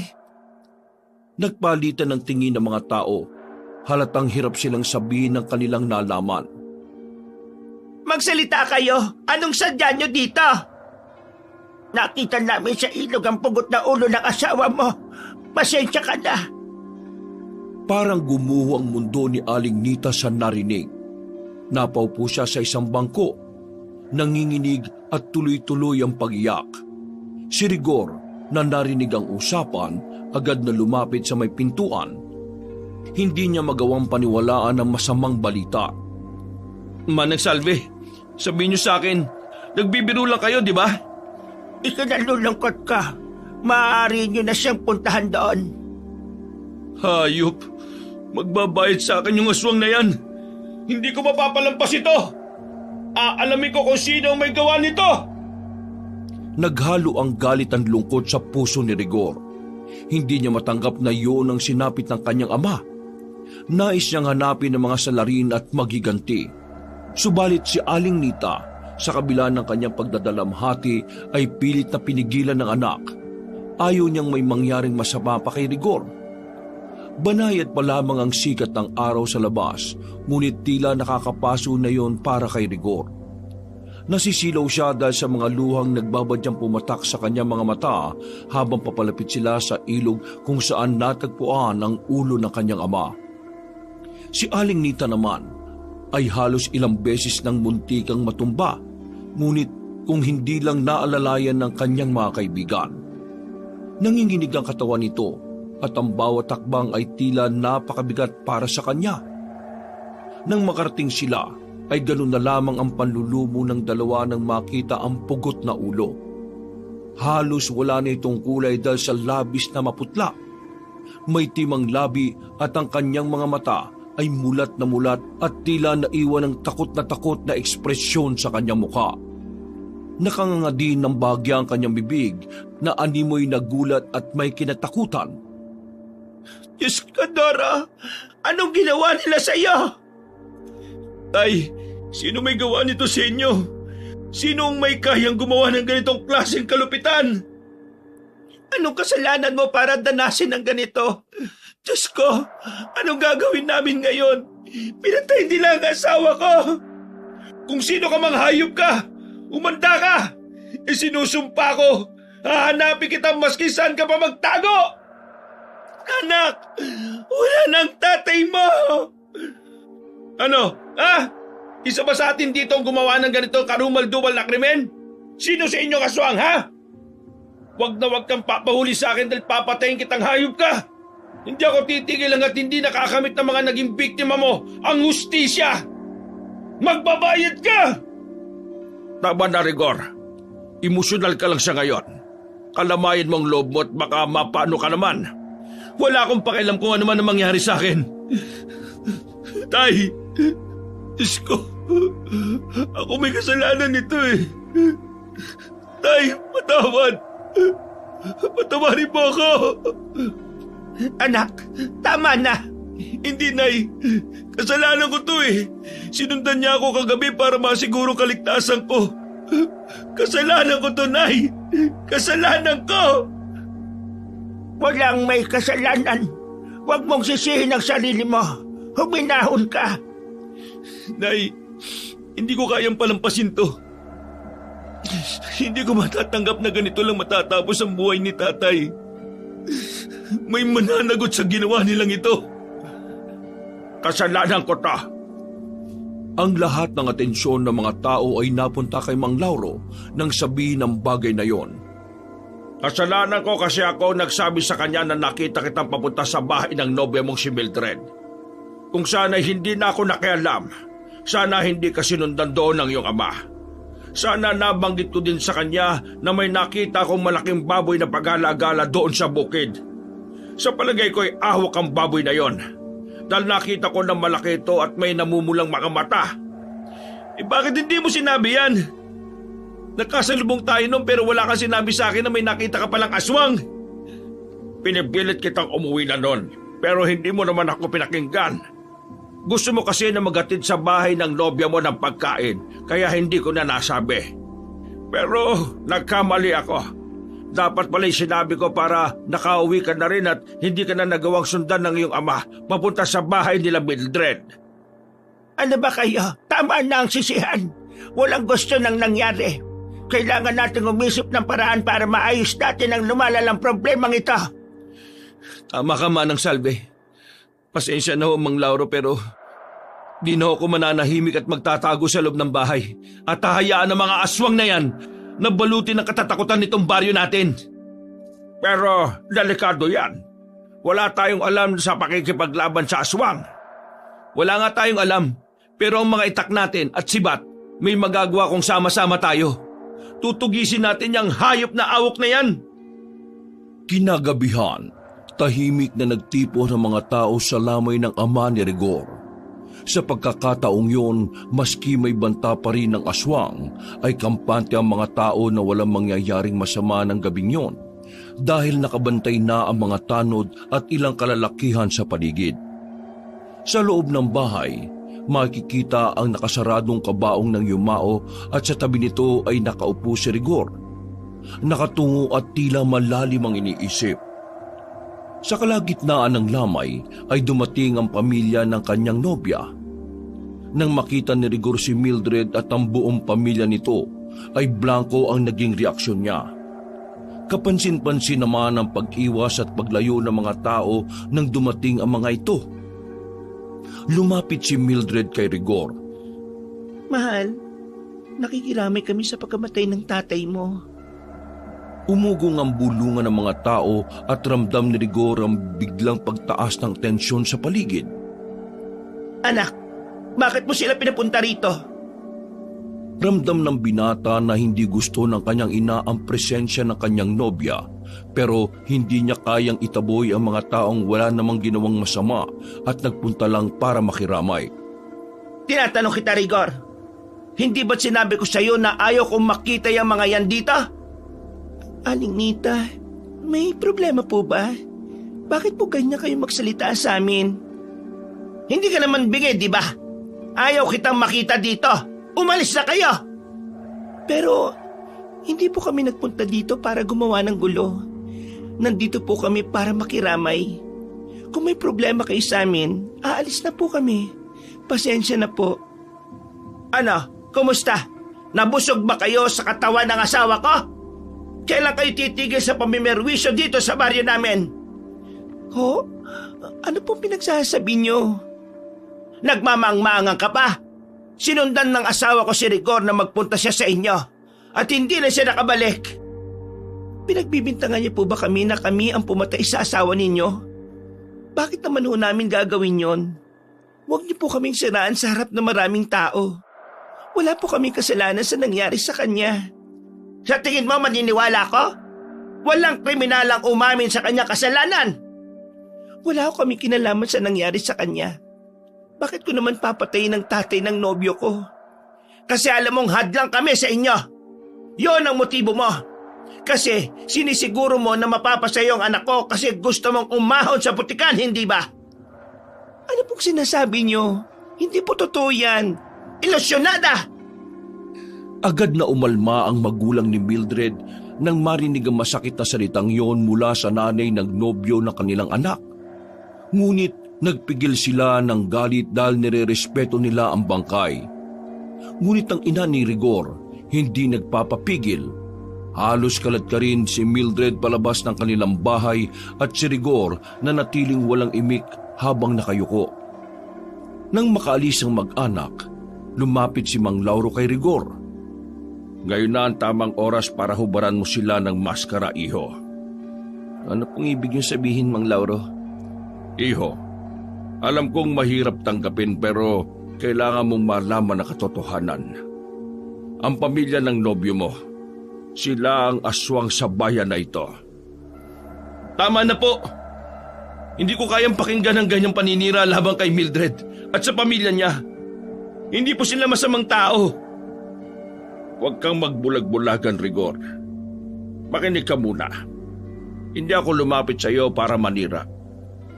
Nagpalitan ng tingin ng mga tao. Halatang hirap silang sabihin ng kanilang nalaman. Magsalita kayo! Anong sadya nyo dito? Nakita namin sa ilog ang pugot na ulo ng asawa mo. Pasensya ka na. Parang gumuho ang mundo ni Aling Nita sa narinig. Napaupo siya sa isang bangko. Nanginginig at tuloy-tuloy ang pag-iyak. Si Rigor, na narinig ang usapan, agad na lumapit sa may pintuan. Hindi niya magawang paniwalaan ang masamang balita. Manang Salve, sabihin niyo sa akin, nagbibiro lang kayo, di ba? Ikinalulungkot ka. Maaari nyo na siyang puntahan doon. Hayop, magbabayad sa akin yung aswang na yan. Hindi ko mapapalampas ito. Aalamin ko kung sino ang may gawa nito. Naghalo ang galit at lungkot sa puso ni Rigor. Hindi niya matanggap na iyon ang sinapit ng kanyang ama. Nais niyang hanapin ang mga salarin at magiganti. Subalit si Aling Nita, sa kabila ng kanyang pagdadalamhati, ay pilit na pinigilan ng anak. Ayaw niyang may mangyaring masama pa kay Rigor. Banayad pa lamang ang sikat ng araw sa labas, ngunit tila nakakapaso na yon para kay Rigor. Nasisilaw siya dahil sa mga luhang nagbabadyang pumatak sa kanyang mga mata habang papalapit sila sa ilog kung saan natagpuan ang ulo ng kanyang ama. Si Aling Nita naman ay halos ilang beses nang muntikang matumba, ngunit kung hindi lang naalalayan ng kanyang mga kaibigan. Nanginginig ang katawan nito at ang bawat takbang ay tila napakabigat para sa kanya. Nang makarating sila, ay ganun na lamang ang panlulumo ng dalawa nang makita ang pugot na ulo. Halos wala na itong kulay dahil sa labis na maputla. May timang labi at ang kanyang mga mata ay mulat at tila naiwan ng takot na ekspresyon sa kanyang mukha. Nakanganga din ng bahagya ang kanyang bibig na animoy na gulat at may kinatakutan. Diyos ka, Dora! Anong ginawa nila sa iyo? Tay, sino may gawa nito sa inyo? Sino ang may kayang gumawa ng ganitong klaseng kalupitan? Anong kasalanan mo para danasin ng ganito? Diyos ko, anong gagawin namin ngayon? Pinatay nila ang asawa ko! Kung sino ka mang hayop ka, umanda ka! Isinusumpa ko, hahanapin kita maski saan ka pa magtago! Anak, wala nang tatay mo! Ano? Isa ba sa atin dito ang gumawa ng ganitong karumal-dumal na krimen? Sino sa inyo kaswang, ha? Wag na wag kang papahuli sa akin dahil papatayin kitang hayop ka! Hindi ako titigil hanggat hindi nakakamit ng mga naging biktima mo ang hustisya! Magbabayad ka! Tama na, Rigor. Emosyonal ka lang sa ngayon. Kalamayan mong loob mo at baka mapano ka naman. Wala akong pakialam kung ano man ang mangyari sa akin. Tay, Diyos ko, ako may kasalanan nito eh. Tay, patawad. Patawarin mo ako. Anak, tama na. Hindi, Nay. Kasalanan ko to eh. Sinundan niya ako kagabi para masiguro kaligtasan ko. Kasalanan ko to, Nay. Kasalanan ko. Walang may kasalanan. Huwag mong sisihin ang sarili mo. Huminahon ka. Nay, hindi ko kayang palampasin to. Hindi ko matatanggap na ganito lang matatapos ang buhay ni tatay. May mananagot sa ginawa nilang ito. Kasalanan ko to. Ang lahat ng atensyon ng mga tao ay napunta kay Mang Lauro nang sabihin ang bagay na yon. Kasalanan ko kasi ako nagsabi sa kanya na nakita kitang papunta sa bahay ng nobya mong si Mildred. Kung sana hindi na ako nakialam, sana hindi ka sinundan doon ng iyong ama. Sana nabanggit ko din sa kanya na may nakita akong malaking baboy na pag-alagala doon sa bukid. Sa palagay ko ay ahwak ang baboy na yon. Dahil nakita ko na malaki ito at may namumulang mga mata. Bakit hindi mo sinabi yan? Nagkasalubong tayo noon pero wala kang sinabi sa akin na may nakita ka palang aswang. Pinipilit kitang umuwi na noon pero hindi mo naman ako pinakinggan. Gusto mo kasi na maghatid sa bahay ng nobya mo ng pagkain kaya hindi ko na nasabi. Pero nagkamali ako. Dapat pala sinabi ko para nakauwi ka na rin at hindi ka na nagawang sundan ng iyong ama papunta sa bahay nila Mildred. Ano ba kayo? Tama na ang sisihan. Walang gusto nang nangyari. Kailangan nating umisip ng paraan para maayos natin ang lumalalang problemang ito. Tama ka, Manang Salve. Pasensya na ho, Mang Lauro, pero di na ako mananahimik at magtatago sa loob ng bahay. At hahayaan ang mga aswang na yan na balutin ang katatakutan nitong baryo natin. Pero delikado yan. Wala tayong alam sa pakikipaglaban sa aswang. Wala nga tayong alam, pero ang mga itak natin at sibat, may magagawa kung sama-sama tayo. Tutugisin natin yung hayop na awok na yan. Kinagabihan, tahimik na nagtipo ng mga tao sa lamay ng ama ni Rigor. Sa pagkakataong yun, maski may banta pa rin ng aswang, ay kampante ang mga tao na walang mangyayaring masama ng gabing yon dahil nakabantay na ang mga tanod at ilang kalalakihan sa paligid. Sa loob ng bahay, makikita ang nakasaradong kabaong ng yumao at sa tabi nito ay nakaupo si Rigor. Nakatungo at tila malalim ang iniisip. Sa kalagitnaan ng lamay ay dumating ang pamilya ng kanyang nobya. Nang makita ni Rigor si Mildred at ang buong pamilya nito, ay blanko ang naging reaksyon niya. Kapansin-pansin naman ang pag-iwas at paglayo ng mga tao nang dumating ang mga ito. Lumapit si Mildred kay Rigor. Mahal, nakikiramay kami sa pagkamatay ng tatay mo. Umugong ang bulungan ng mga tao at ramdam ni Rigor ang biglang pagtaas ng tensyon sa paligid. Anak, bakit mo sila pinapunta rito? Ramdam ng binata na hindi gusto ng kanyang ina ang presensya ng kanyang nobya, pero hindi niya kayang itaboy ang mga taong wala namang ginawang masama at nagpunta lang para makiramay. Tinatanong kita, Rigor. Hindi ba't sinabi ko sa iyo na ayaw kong makita yung mga yan dito? Aling Nita, may problema po ba? Bakit po ganyan kayo magsalita sa amin? Hindi ka naman bigay, di ba? Ayaw kitang makita dito. Umalis na kayo! Pero, hindi po kami nagpunta dito para gumawa ng gulo. Nandito po kami para makiramay. Kung may problema kayo sa amin, aalis na po kami. Pasensya na po. Ano? Kumusta? Nabusog ba kayo sa katawan ng asawa ko? Kailan kayo titigil sa pamimerwisyo dito sa baryo namin? Ho? Ano pong pinagsasabi niyo? Nagmamangmangang ka pa? Sinundan ng asawa ko si Rigor na magpunta siya sa inyo at hindi na siya nakabalik. Pinagbibintangan niyo po ba kami na kami ang pumatay sa asawa ninyo? Bakit naman ho namin gagawin yon? Huwag niyo po kaming siraan sa harap ng maraming tao. Wala po kaming kasalanan sa nangyari sa kanya. Sa tingin mo maniniwala ko? Walang kriminalang umamin sa kanya kasalanan. Wala ko kaming kinalaman sa nangyari sa kanya. Bakit ko naman papatayin ang tatay ng nobyo ko? Kasi alam mong hadlang kami sa inyo. Yon ang motibo mo. Kasi sinisiguro mo na mapapasaya ang anak ko kasi gusto mong umahon sa putikan, hindi ba? Ano pong sinasabi niyo? Hindi po totoo yan. Ilusyonada! Agad na umalma ang magulang ni Mildred nang marinig ang masakit na salitang yon mula sa nanay ng nobyo ng kanilang anak. Ngunit nagpigil sila ng galit dahil nirerespeto nila ang bangkay. Ngunit ang ina ni Rigor hindi nagpapapigil. Halos kalat ka rin si Mildred palabas ng kanilang bahay at si Rigor na natiling walang imik habang nakayuko. Nang makaalis ang mag-anak, lumapit si Mang Lauro kay Rigor. Ngayon na ang tamang oras para hubaran mo sila ng maskara, iho. Ano pong ibig niyo sabihin, Mang Lauro? Iho, alam kong mahirap tanggapin pero kailangan mong malaman ang katotohanan. Ang pamilya ng nobyo mo, sila ang aswang sa bayan na ito. Tama na po! Hindi ko kayang pakinggan ang ganyang paninira labang kay Mildred at sa pamilya niya. Hindi po sila masamang tao. Huwag kang magbulag-bulagan, Rigor. Makinig ka muna. Hindi ako lumapit sa iyo para manira.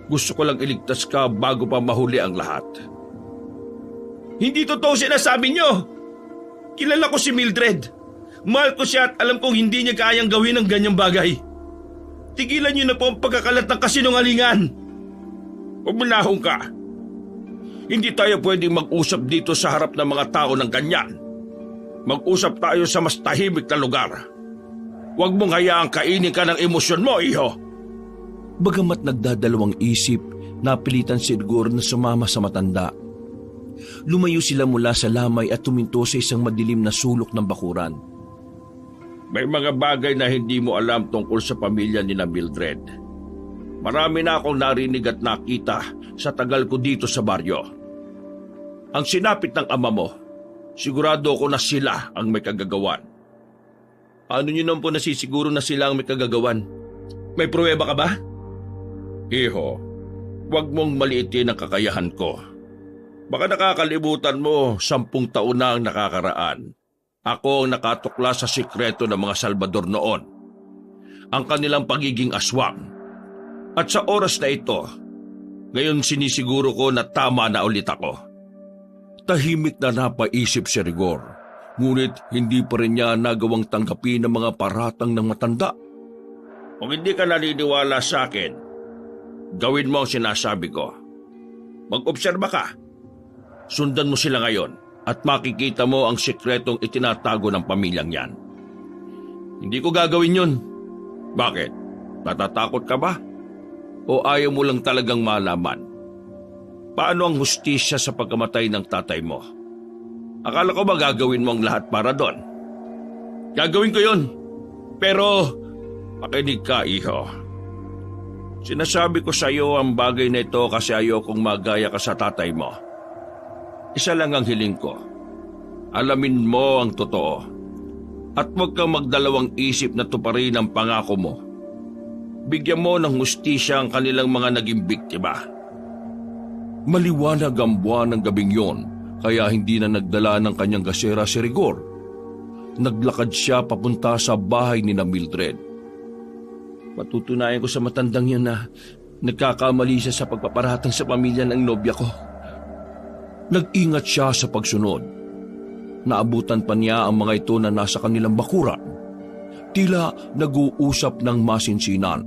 Gusto ko lang iligtas ka bago pa mahuli ang lahat. Hindi totoo sinasabi niyo. Kilala ko si Mildred. Mahal ko siya at alam kong hindi niya kayang gawin ang ganyang bagay. Tigilan niyo na po ang pagkakalat ng kasinungalingan. Umunahong ka. Hindi tayo pwedeng mag-usap dito sa harap ng mga tao ng ganyan. Mag-usap tayo sa mas tahimik na lugar. Huwag mong hayaang kainin ka ng emosyon mo, iho. Bagamat nagdadalawang isip, napilitan si Edgar na sumama sa matanda. Lumayo sila mula sa lamay at tuminto sa isang madilim na sulok ng bakuran. May mga bagay na hindi mo alam tungkol sa pamilya ni Mildred. Marami na akong narinig at nakita sa tagal ko dito sa baryo. Ang sinapit ng ama mo, sigurado ko na sila ang may kagagawan. Ano nyo naman po nasisiguro na sila ang may kagagawan? May pruweba ka ba? Iho, huwag mong maliitin ang kakayahan ko. Baka nakakalimutan mo 10 taon na ang nakakaraan. Ako ang nakatukla sa sikreto ng mga Salvador noon. Ang kanilang pagiging aswang. At sa oras na ito, ngayon sinisiguro ko na tama na ulit ako. Tahimik na napaisip si Rigor, ngunit hindi pa rin niya nagawang tanggapin ang mga paratang ng matanda. Kung hindi ka naniniwala sa akin, gawin mo ang sinasabi ko. Mag-obserba ka. Sundan mo sila ngayon at makikita mo ang sikretong itinatago ng pamilyang yan. Hindi ko gagawin yun. Bakit? Natatakot ka ba? O ayaw mo lang talagang malaman? Paano ang hustisya sa pagkamatay ng tatay mo? Akala ko ba gagawin mo ang lahat para doon? Gagawin ko yun. Pero makinig ka, iho. Sinasabi ko sa iyo ang bagay na ito kasi ayokong magaya ka sa tatay mo. Isa lang ang hiling ko. Alamin mo ang totoo. At huwag kang magdalawang isip na tuparin ang pangako mo. Bigyan mo ng hustisya ang kanilang mga naging biktima. Maliwanag ang buwan ng gabing yon, kaya hindi na nagdala ng kanyang gasera si Rigor. Naglakad siya papunta sa bahay ni Mildred. Patutunayan ko sa matandang yan na nagkakamali siya sa pagpaparatang sa pamilya ng nobya ko. Nag-ingat siya sa pagsunod. Naabutan pa niya ang mga ito na nasa kanilang bakuran. Tila nag-uusap ng masinsinan.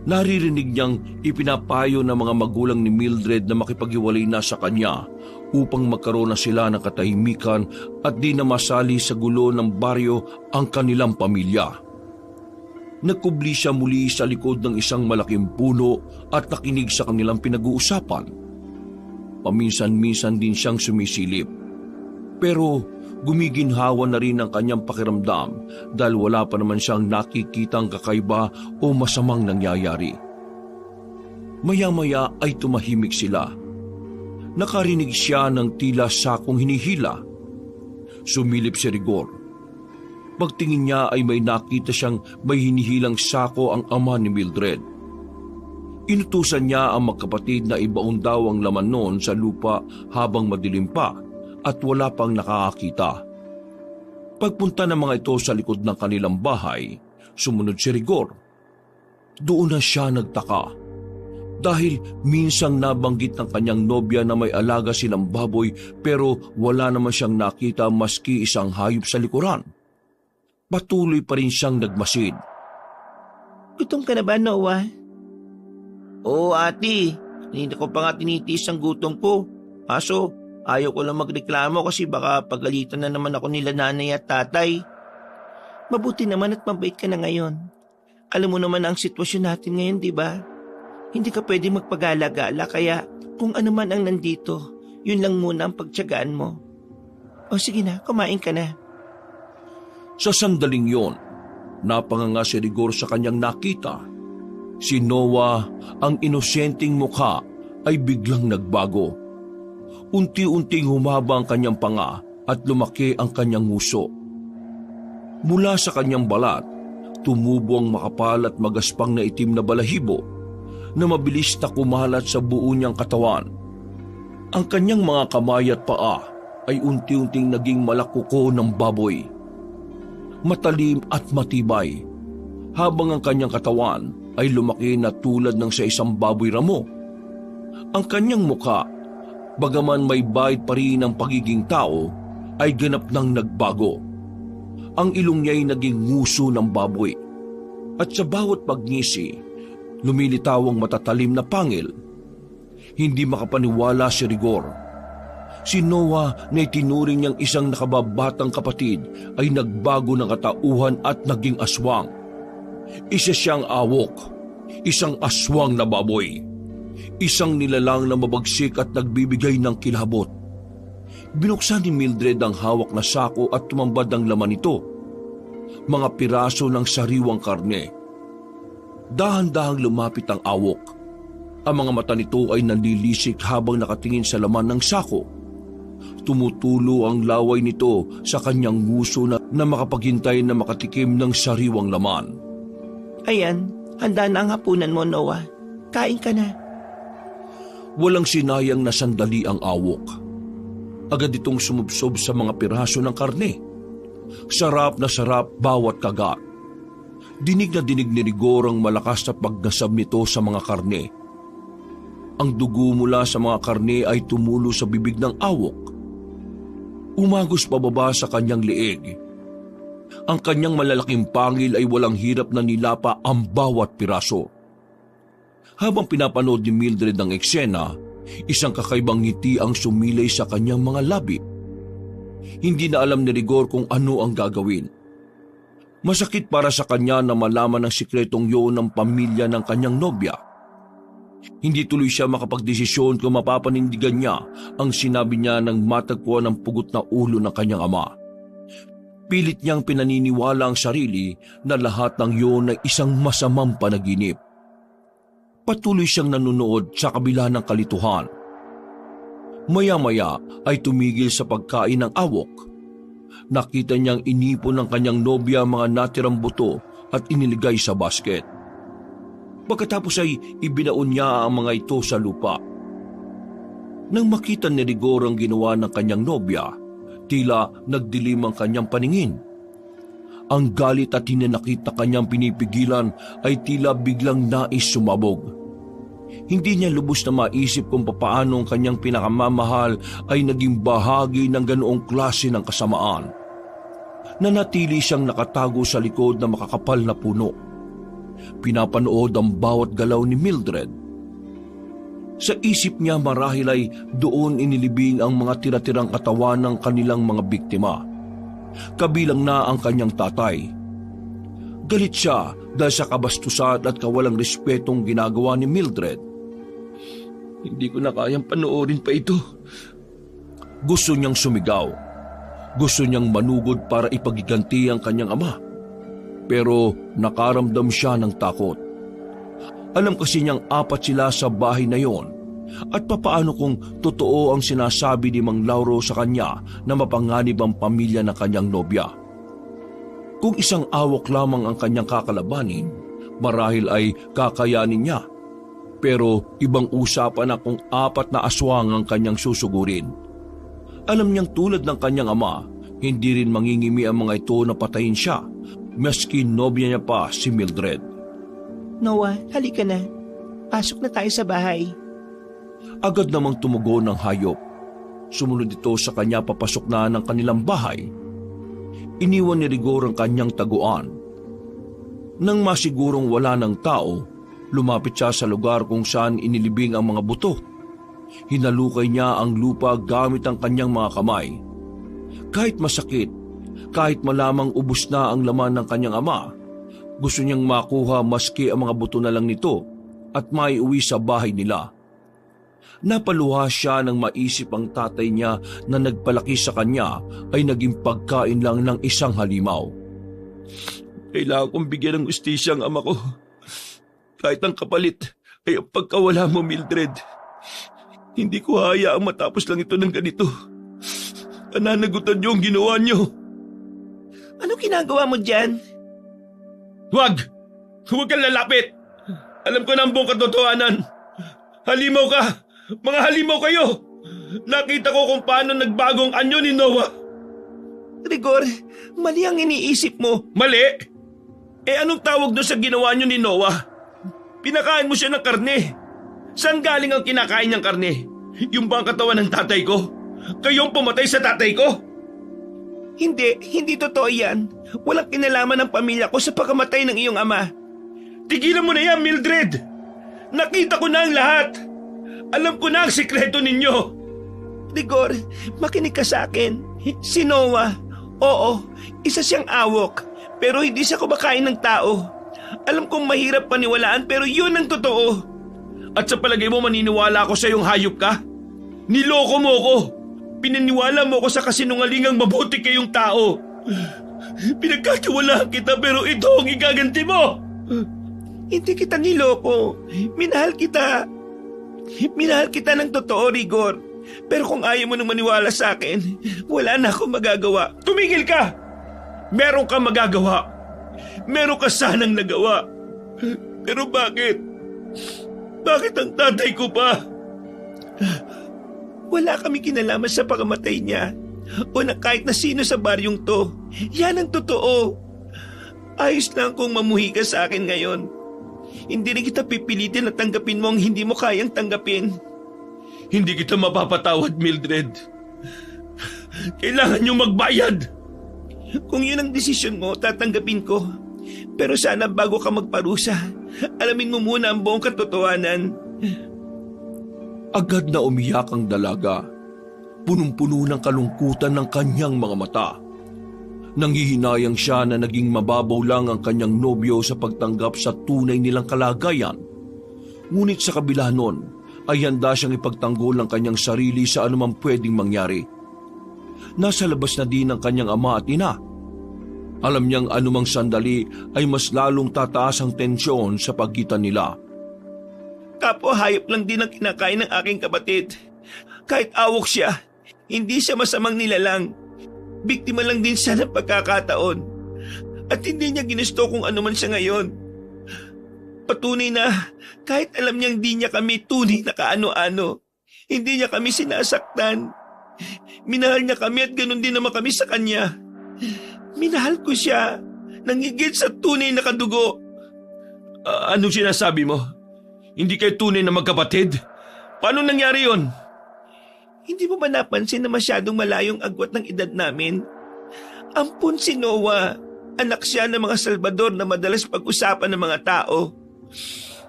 Naririnig niyang ipinapayo ng mga magulang ni Mildred na makipaghiwalay na sa kanya upang magkaroon na sila ng katahimikan at di na masali sa gulo ng baryo ang kanilang pamilya. Nagkubli siya muli sa likod ng isang malaking puno at nakinig sa kanilang pinag-uusapan. Paminsan-minsan din siyang sumisilip. Pero gumiginhawa na rin ang kanyang pakiramdam dahil wala pa naman siyang nakikitang kakaiba o masamang nangyayari. Maya-maya ay tumahimik sila. Nakarinig siya ng tila sakong hinihila. Sumilip si Rigor. Pagtingin niya ay may nakita siyang may hinihilang sako ang ama ni Mildred. Inutusan niya ang magkapatid na ibaon daw ang laman noon sa lupa habang madilim pa at wala pang nakakakita. Pagpunta ng mga ito sa likod ng kanilang bahay, sumunod si Rigor. Doon na siya nagtaka. Dahil minsang nabanggit ng kanyang nobya na may alaga silang baboy pero wala naman siyang nakita maski isang hayop sa likuran. Patuloy pa rin siyang nagmasid. Gutom ka na ba, Noah? Oo, ate. Hindi ko pa nga tinitiis ang gutom ko. Aso, ayaw ko lang magreklamo kasi baka pagalitan na naman ako nila nanay at tatay. Mabuti naman at mabait ka na ngayon. Alam mo naman ang sitwasyon natin ngayon, di ba? Hindi ka pwede magpagala-gala kaya kung ano man ang nandito, yun lang muna ang pagtiyagaan mo. O sige na, kumain ka na. Sa sandaling yon, napanganga si Rigor sa kanyang nakita. Si Noah, ang inosenteng mukha, ay biglang nagbago. Unti-unting humaba ang kanyang panga at lumaki ang kanyang nguso. Mula sa kanyang balat, tumubo ang makapal at magaspang na itim na balahibo na mabilis na kumalat sa buo niyang katawan. Ang kanyang mga kamay at paa ay unti-unting naging malakuko ng baboy. Matalim at matibay, habang ang kanyang katawan ay lumaki na tulad ng sa isang baboy ramo. Ang kanyang muka, bagaman may bait pa rin ang pagiging tao, ay ganap nang nagbago. Ang ilong niya'y naging nguso ng baboy. At sa bawat pagngisi, lumilitaw ang matatalim na pangil. Hindi makapaniwala si Rigor. Si Noah na itinuring niyang isang nakababatang kapatid ay nagbago ng katauhan at naging aswang. Isa siyang awok, isang aswang na baboy. Isang nilalang na mabagsik at nagbibigay ng kilabot. Binuksan ni Mildred ang hawak na sako at tumambad ang laman nito. Mga piraso ng sariwang karne. Dahan-dahang lumapit ang awok. Ang mga mata nito ay nanlilisik habang nakatingin sa laman ng sako. Tumutulo ang laway nito sa kanyang nguso na makapaghintay na makatikim ng sariwang laman. Ayan, handa na ang hapunan mo, Noah. Kain ka na. Walang sinayang na sandali ang awok. Agad itong sumubsob sa mga piraso ng karne. Sarap na sarap bawat kagat. Dinig na dinig ni Rigor ang malakas na pagdasab nito sa mga karne. Ang dugo mula sa mga karne ay tumulo sa bibig ng awok. Umagos pababa sa kanyang leeg. Ang kanyang malalaking pangil ay walang hirap na nilapa ang bawat piraso. Habang pinapanood ni Mildred ang eksena, isang kakaibang ngiti ang sumilay sa kanyang mga labi. Hindi na alam ni Rigor kung ano ang gagawin. Masakit para sa kanya na malaman ang sikretong yun ng pamilya ng kanyang nobya. Hindi tuloy siya makapagdesisyon kung mapapanindigan niya ang sinabi niya nang matagpuan ng pugot na ulo ng kanyang ama. Pilit niyang pinaniniwala ang sarili na lahat ng yun ay isang masamang panaginip. Patuloy siyang nanonood sa kabila ng kalituhan. Maya-maya ay tumigil sa pagkain ng awok. Nakita niyang inipon ng kanyang nobya ang mga natirang buto at iniligay sa basket. Pagkatapos ay ibinaon niya ang mga ito sa lupa. Nang makita ni Rigor ang ginawa ng kanyang nobya, tila nagdilim ang kanyang paningin. Ang galit at hinanakit na kanyang pinipigilan ay tila biglang nais sumabog. Hindi niya lubos na maisip kung papaano ang kanyang pinakamamahal ay naging bahagi ng ganoong klase ng kasamaan. Nanatili siyang nakatago sa likod ng makakapal na puno. Pinapanood ang bawat galaw ni Mildred. Sa isip niya marahil ay doon inilibing ang mga tira-tirang katawan ng kanilang mga biktima. Kabilang na ang kanyang tatay. Galit siya dahil sa kabastusan at kawalang respetong ginagawa ni Mildred. Hindi ko na kayang panoorin pa ito. Gusto niyang sumigaw. Gusto niyang manugod para ipagiganti ang kanyang ama. Pero nakaramdam siya ng takot. Alam kasi niyang apat sila sa bahay na yon. At papaano kung totoo ang sinasabi ni Mang Lauro sa kanya na mapanganib ang pamilya ng kanyang nobya? Kung isang awok lamang ang kanyang kakalabanin, marahil ay kakayanin niya. Pero ibang usapan na kung apat na aswang ang kanyang susugurin. Alam niyang tulad ng kanyang ama, hindi rin mangingimi ang mga ito na patayin siya, maski nobya niya pa si Mildred. Noah, halika na. Pasok na tayo sa bahay. Agad namang tumugon ng hayop. Sumunod ito sa kanya papasok na ng kanilang bahay. Iniwan ni Rigor ang kanyang taguan. Nang masigurong wala ng tao, lumapit siya sa lugar kung saan inilibing ang mga buto. Hinalukay niya ang lupa gamit ang kanyang mga kamay. Kahit masakit, kahit malamang ubos na ang laman ng kanyang ama, gusto niyang makuha maski ang mga buto na lang nito at maiuwi sa bahay nila. Napaluha siya nang maisip ang tatay niya na nagpalaki sa kanya ay naging pagkain lang ng isang halimaw. Kailangan kong bigyan ng ustisya ang ama ko. Kahit ang kapalit ay ang pagkawala mo, Mildred. Hindi ko hayaang matapos lang ito ng ganito. Pananagutan niyo ang ginawa niyo. Ano ginagawa mo dyan? Huwag! Huwag kang lalapit! Alam ko na ang buong katotohanan. Halimaw ka! Mga halimaw kayo! Nakita ko kung paano nagbago ang anyo ni Noah. Rigor, mali ang iniisip mo. Mali? Eh anong tawag doon sa ginawa niyo ni Noah? Pinakain mo siya ng karne. Saan galing ang kinakain niyang karne? Yung bang katawan ng tatay ko? Kayong pumatay sa tatay ko? Hindi totoo yan. Walang kinalaman ng pamilya ko sa pagkamatay ng iyong ama. Tigilan mo na yan, Mildred! Nakita ko na ang lahat! Alam ko na ang sikreto ninyo! Rigor, makinig ka sa akin. Si Noah, oo, isa siyang awok, pero hindi siya kumakain ng tao. Alam kong mahirap paniwalaan pero yun ang totoo. At sa palagay mo maniniwala ako sa iyong hayop ka? Niloko mo ko! Pinaniwala mo ko sa kasinungalingang mabuti kayong tao! Pinagkatiwalaan kita pero ito ang igaganti mo! Hindi kita niloko. Minahal kita. Minahal kita ng totoo, Rigor. Pero kung ayaw mo nang maniwala sa akin, wala na akong magagawa. Tumigil ka! Meron kang magagawa. Meron ka sanang nagawa. Pero bakit? Bakit ang tatay ko pa? Wala kami kinalaman sa pagkamatay niya o na kahit na sino sa baryong to. Yan ang totoo. Ayos lang kung mamuhi ka sa akin ngayon. Hindi rin kita pipilitin na tanggapin mo ang hindi mo kayang tanggapin. Hindi kita mapapatawad, Mildred. Kailangan niyo magbayad. Kung yun ang desisyon mo, tatanggapin ko. Pero sana bago ka magparusa, alamin mo muna ang buong katotohanan. Agad na umiyak ang dalaga. Punong-puno ng kalungkutan ng kanyang mga mata. Nanghihinayang siya na naging mababaw lang ang kanyang nobyo sa pagtanggap sa tunay nilang kalagayan. Ngunit sa kabila nun, ay handa siyang ipagtanggol ang kanyang sarili sa anumang pwedeng mangyari. Nasa labas na din ang kanyang ama at ina. Alam niyang anumang sandali ay mas lalong tataas ang tensyon sa pagitan nila. Kapwa hayop lang din ang kinakain ng aking kapatid. Kahit awok siya, hindi siya masamang nilalang. Biktima lang din siya ng pagkakataon. At hindi niya ginusto kung ano man siya ngayon. Patunay na kahit alam niyang di niya kami tunay na kaano-ano, hindi niya kami sinasaktan. Minahal niya kami at ganoon din naman kami sa kanya. Minahal ko siya nang higit sa tunay na kadugo. Anong sinasabi mo? Hindi kayo tunay na magkapatid? Paano nangyari yon? Hindi mo ba napansin na masyadong malayong agwat ng edad namin? Ampun si Noah. Anak siya ng mga Salvador na madalas pag-usapan ng mga tao.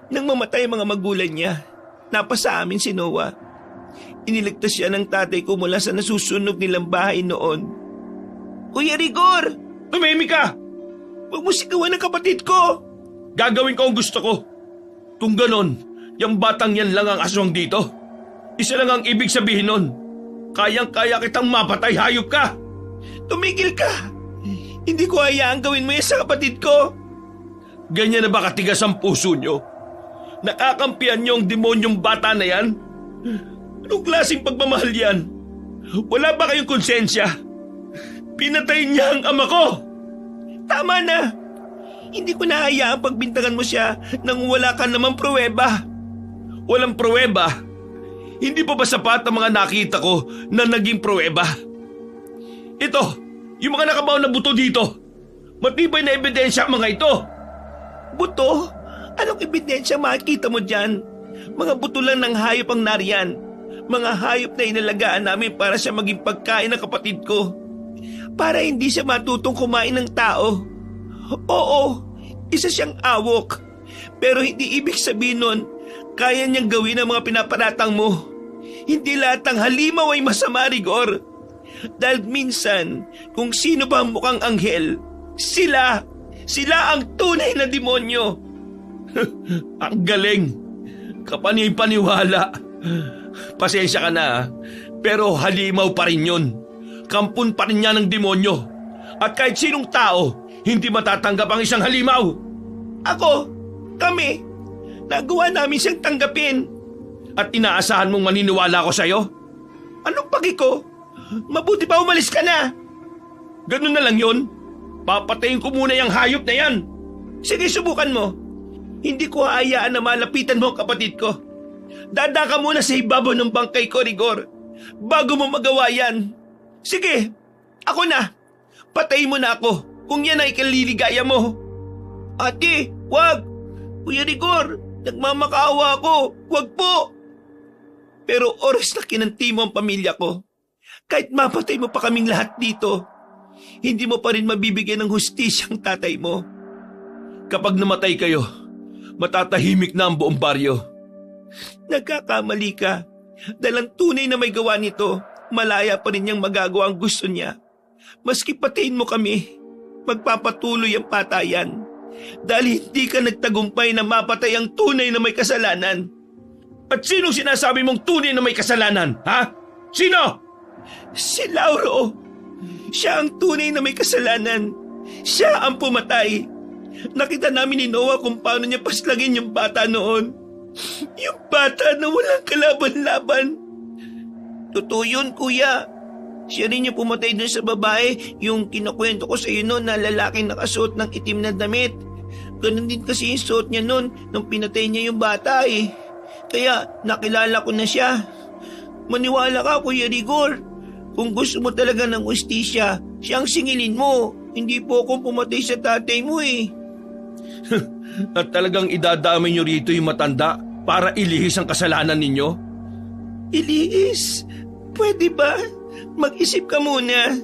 Nang mamatay ang mga magulang niya, napasa amin si Noah. Iniligtas siya ng tatay ko mula sa nasusunog nilang bahay noon. Kuya Rigor! Tumahimik ka! Huwag mo sigawan ng kapatid ko! Gagawin ko ang gusto ko. Kung ganon, yung batang yan lang ang aswang dito. Isa lang ang ibig sabihin nun. Kayang-kaya kitang mapatay, hayop ka! Tumigil ka! Hindi ko hayaang gawin mo yan sa kapatid ko! Ganyan na ba katigas ang puso nyo? Nakakampihan nyo ang demonyong bata na yan? Anong klaseng pagmamahal yan? Wala ba kayong konsensya? Pinatay niya ang ama ko! Tama na! Hindi ko na hayaang pagbintangan mo siya nang wala ka namang pruweba. Walang pruweba? Hindi pa ba sapat ang mga nakita ko na naging pruweba? Ito, yung mga nakabaw na buto dito. Matibay na ebidensya ang mga ito. Buto? Anong ebidensya makikita mo dyan? Mga buto lang ng hayop ang nariyan. Mga hayop na inalagaan namin para siya maging pagkain ng kapatid ko. Para hindi siya matutong kumain ng tao. Oo, isa siyang awok. Pero hindi ibig sabihin nun, kaya niyang gawin ang mga pinaparatang mo. Hindi lahat ng halimaw ay masama, Rigor. Dahil minsan, kung sino ba ang mukhang anghel, sila ang tunay na demonyo. Ang galing. Kapani-paniwala. Pasensya ka na, pero halimaw pa rin yun. Kampun pa rin yan ng demonyo. At kahit sinong tao, hindi matatanggap ang isang halimaw. Kami, nagawa namin siyang tanggapin. At inaasahan mong maniniwala ko sa'yo? Anong pagi ko? Mabuti pa umalis ka na. Ganun na lang yun. Papatayin ko muna yung hayop na yan. Sige, subukan mo. Hindi ko hayaan na malapitan mo ang kapatid ko. Dada ka muna sa ibabaw ng bangkay ko, Rigor. Bago mo magawa yan. Sige, ako na. Patayin mo na ako kung yan ay kaliligaya mo. Ate, wag. Kuya Rigor, nagmamakaawa ako. Wag po. Pero oras na kinanti mo ang pamilya ko. Kahit mapatay mo pa kaming lahat dito, hindi mo pa rin mabibigyan ng hustisya ang tatay mo. Kapag namatay kayo, matatahimik na ang buong baryo. Nagkakamali ka. Dahil ang tunay na may gawa nito, malaya pa rin niyang magagawa ang gusto niya. Maski patayin mo kami, magpapatuloy ang patayan. Dahil hindi ka nagtagumpay na mapatay ang tunay na may kasalanan. At sinong sinasabi mong tunay na may kasalanan, ha? Sino? Si Lauro. Siya ang tunay na may kasalanan. Siya ang pumatay. Nakita namin ni Noah kung paano niya paslagin yung bata noon. Yung bata na walang kalaban-laban. Totoo yun, kuya. Siya rin yung pumatay dun sa babae, yung kinukwento ko sa iyo noon na lalaking nakasuot ng itim na damit. Ganun din kasi yung suot niya noon nung pinatay niya yung bata eh. Kaya nakilala ko na siya. Maniwala ka, Kuya Rigor. Kung gusto mo talaga ng hustisya, siyang singilin mo. Hindi po akong pumatay sa tatay mo eh. At talagang idadamay niyo rito yung matanda para ilihis ang kasalanan ninyo? Ilihis? Pwede ba? Mag-isip ka muna.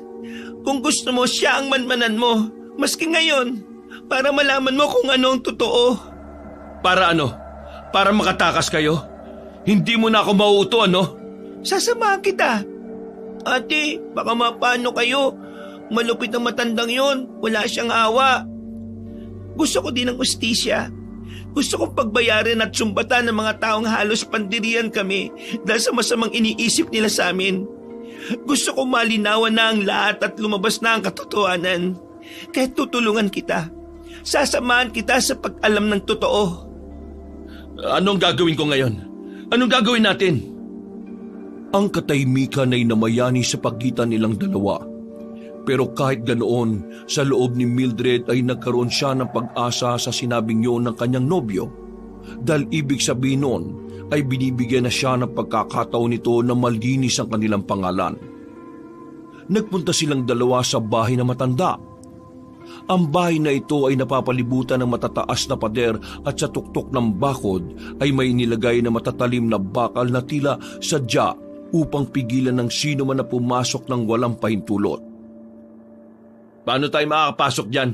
Kung gusto mo, siya ang manmanan mo. Maski ngayon, para malaman mo kung ano ang totoo. Para ano? Para makatakas kayo? Hindi mo na ako mauuto, ano? Sasamahan kita. Ate, baka mapano kayo. Malupit ang matandang yon. Wala siyang awa. Gusto ko din ng ustisya. Gusto kong pagbayarin at sumbatan ng mga taong halos pandirian kami dahil sa masamang iniisip nila sa amin. Gusto kong malinawan na ang lahat at lumabas na ang katotohanan. Kaya tutulungan kita. Sasamahan kita sa pag-alam ng totoo. Anong gagawin ko ngayon? Anong gagawin natin? Ang katahimikan ay namayani sa pagitan nilang dalawa. Pero kahit ganoon, sa loob ni Mildred ay nagkaroon siya ng pag-asa sa sinabing yun ng kanyang nobyo. Dahil ibig sabihin nun ay binibigyan na siya ng pagkakataon nito na malinis ang kanilang pangalan. Nagpunta silang dalawa sa bahay na matanda. Ang bahay na ito ay napapalibutan ng matataas na pader at sa tuktok ng bakod ay may nilagay na matatalim na bakal na tila sadya upang pigilan ng sino man na pumasok ng walang pahintulot. Paano tayo makakapasok dyan?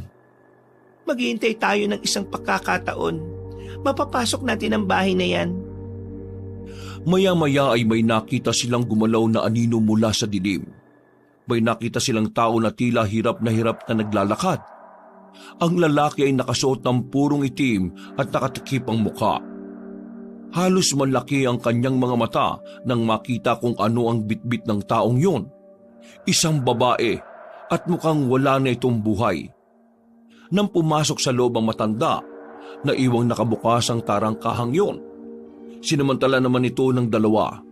Maghihintay tayo ng isang pagkakataon. Mapapasok natin ang bahay na yan. Maya-maya ay may nakita silang gumalaw na anino mula sa dilim. May nakita silang tao na tila hirap na naglalakad. Ang lalaki ay nakasuot ng purong itim at nakatikip ang mukha. Halos malaki ang kanyang mga mata nang makita kung ano ang bitbit ng taong yun. Isang babae at mukhang wala na itong buhay. Nang pumasok sa loob ang matanda, naiwang nakabukas ang tarangkahang yun. Sinamantala naman ito ng dalawa.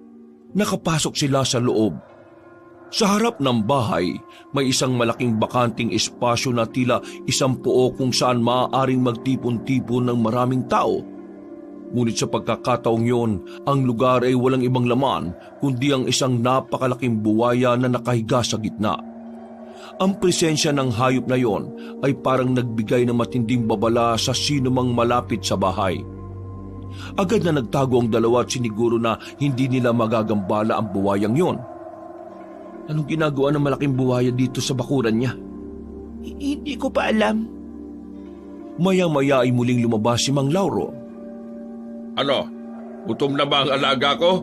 Nakapasok sila sa loob. Sa harap ng bahay, may isang malaking bakanting espasyo na tila isang puo kung saan maaaring magtipon-tipon ng maraming tao. Ngunit sa pagkakataong yon, ang lugar ay walang ibang laman kundi ang isang napakalaking buwaya na nakahiga sa gitna. Ang presensya ng hayop na yon ay parang nagbigay ng matinding babala sa sino mang malapit sa bahay. Agad na nagtago ang dalawa at siniguro na hindi nila magagambala ang buwayang yon. Anong ginagawa ng malaking buwaya dito sa bakuran niya? Hindi ko pa alam. Maya-maya ay muling lumabas si Mang Lauro. Ano? Gutom na ba ang alaga ko?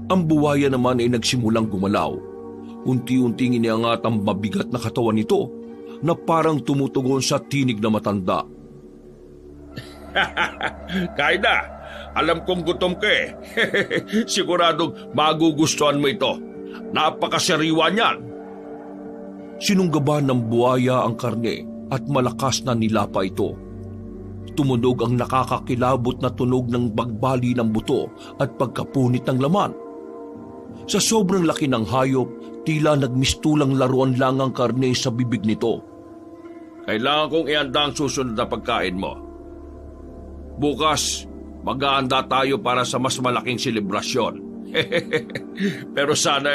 Ang buwaya naman ay nagsimulang gumalaw. Unti-unting iniangat ang mabigat na katawan nito na parang tumutugon sa tinig na matanda. Kain na. Alam kong gutom ka eh. Siguradong magugustuhan mo ito. Napakasariwa niyan. Sinunggaban ng buwaya ang karne at malakas na nilapa ito. Tumunog ang nakakakilabot na tunog ng bagbali ng buto at pagkapunit ng laman. Sa sobrang laki ng hayop, tila nagmistulang laruan lang ang karne sa bibig nito. Kailangan kong ihanda ang susunod na pagkain mo. Bukas, mag-aanda tayo para sa mas malaking selebrasyon. Pero sana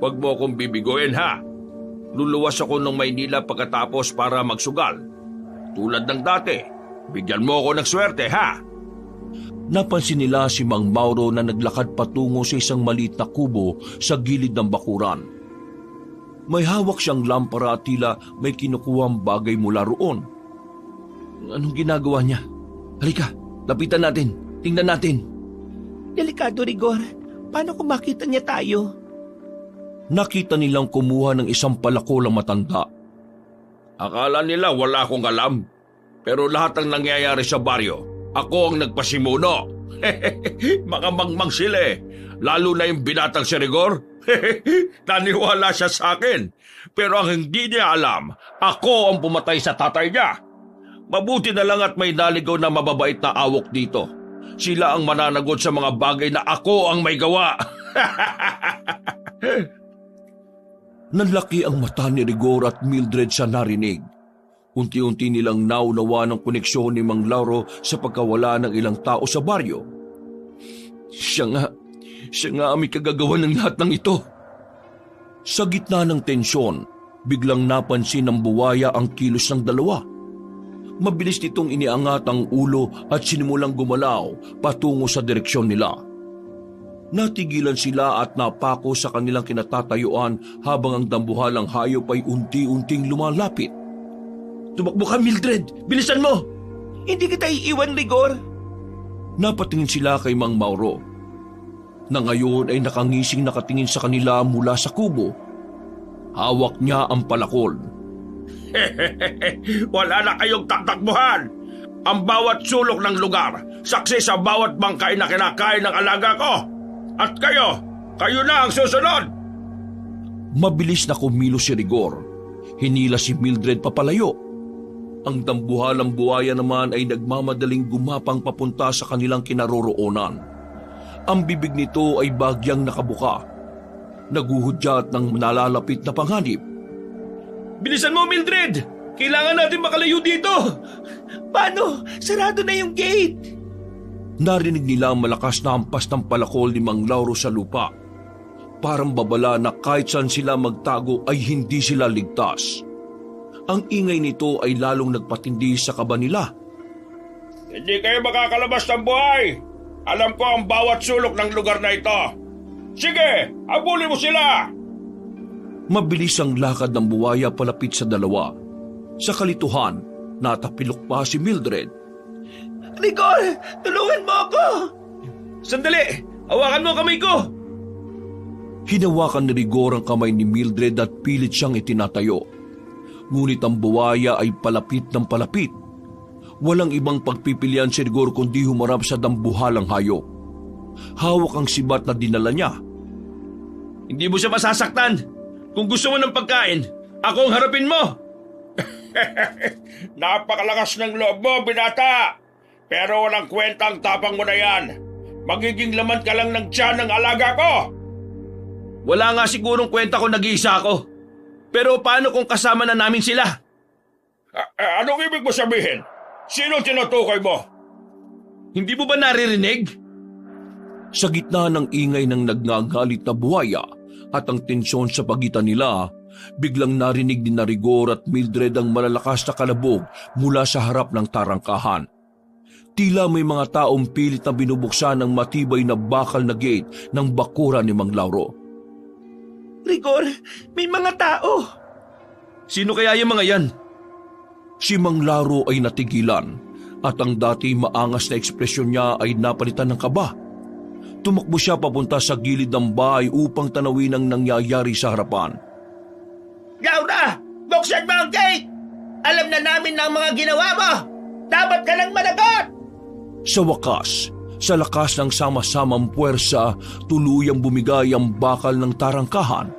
wag mo akong bibiguin ha. Luluwas ako ng Maynila pagkatapos para magsugal. Tulad ng dati, bigyan mo ako ng swerte ha. Napansin nila si Mang Mauro na naglakad patungo sa isang maliit na kubo sa gilid ng bakuran. May hawak siyang lampara at tila may kinukuhang bagay mula roon. Anong ginagawa niya? Halika, lapitan natin. Tingnan natin. Delikado, Rigor. Paano kung makita niya tayo? Nakita nilang kumuha ng isang palakolang matanda. Akala nila wala akong alam. Pero lahat ng nangyayari sa baryo, ako ang nagpasimuno. Mga mangmang sila eh. Lalo na yung binatang si Rigor. Naniwala siya sa akin. Pero ang hindi niya alam, ako ang pumatay sa tatay niya. Mabuti na lang at may naligaw na mababait na awok dito. Sila ang mananagot sa mga bagay na ako ang may gawa. Nanlaki ang mata ni Rigor at Mildred sa narinig. Unti-unti nilang naunawa ng koneksyon ni Mang Lauro sa pagkawala ng ilang tao sa baryo. Siya nga ang may kagagawa ng lahat ng ito. Sa gitna ng tensyon, biglang napansin ng buwaya ang kilos ng dalawa. Mabilis nitong iniangat ang ulo at sinimulang gumalaw patungo sa direksyon nila. Natigilan sila at napako sa kanilang kinatatayuan habang ang dambuhalang hayop ay unti-unting lumalapit. Tumakbo ka, Mildred! Bilisan mo! Hindi kita iiwan, Rigor! Napatingin sila kay Mang Mauro, na ngayon ay nakangising nakatingin sa kanila mula sa kubo. Hawak niya ang palakol. Wala na kayong tatakbuhan. Ang bawat sulok ng lugar, saksi sa bawat bangkay na kinakain ng alaga ko. At kayo na ang susunod. Mabilis na kumilos si Rigor. Hinila si Mildred papalayo. Ang dambuhalang buhaya naman ay nagmamadaling gumapang papunta sa kanilang kinaroroonan. Ang bibig nito ay bagyang nakabuka. Naguhudyat ng nalalapit na panganib. Bilisan mo, Mildred! Kailangan natin makalayo dito! Paano? Sarado na yung gate! Narinig nila ang malakas na hampas ng palakol ni Mang Lauro sa lupa. Parang babala na kahit saan sila magtago ay hindi sila ligtas. Ang ingay nito ay lalong nagpatindi sa kaba nila. Hindi kayo makakalabas ng buhay! Alam ko ang bawat sulok ng lugar na ito. Sige, habulin mo sila! Mabilis ang lakad ng buwaya palapit sa dalawa. Sa kalituhan, natapilok pa si Mildred. Rigor! Tulungan mo ako! Sandali! Hawakan mo kamay ko! Hinawakan ni Rigor ang kamay ni Mildred at pilit siyang itinatayo. Ngunit ang buwaya ay palapit ng palapit. Walang ibang pagpipilian si Rigor kundi humarap sa dambuhalang hayop. Hawak ang sibat na dinala niya. Hindi mo siya masasaktan. Kung gusto mo ng pagkain, ako ang harapin mo. Napakalakas ng loob mo, binata. Pero walang kwentang tapang mo na yan. Magiging laman ka lang ng tiyan ng alaga ko. Wala nga sigurong kwenta kung nag-iisa ako. Pero paano kung kasama na namin sila? Anong ibig mo sabihin? Sino tinutukoy mo? Hindi mo ba naririnig? Sa gitna ng ingay ng nagngangalit na buhaya at ang tensyon sa pagitan nila, biglang narinig ni Rigor at Mildred ang malalakas na kalabog mula sa harap ng tarangkahan. Tila may mga taong pilit na binubuksan ng matibay na bakal na gate ng bakura ni Mang Lauro. Rigor, may mga tao! Sino kaya yung mga yan? Si Mang Lauro ay natigilan at ang dati maangas na ekspresyon niya ay napalitan ng kaba. Tumakbo siya papunta sa gilid ng bahay upang tanawin ang nangyayari sa harapan. Laura! Buksan mo ang gate! Alam na namin ng mga ginawa mo! Dapat ka lang managot! Sa wakas, sa lakas ng sama-samang puwersa, tuluyang bumigay ang bakal ng tarangkahan.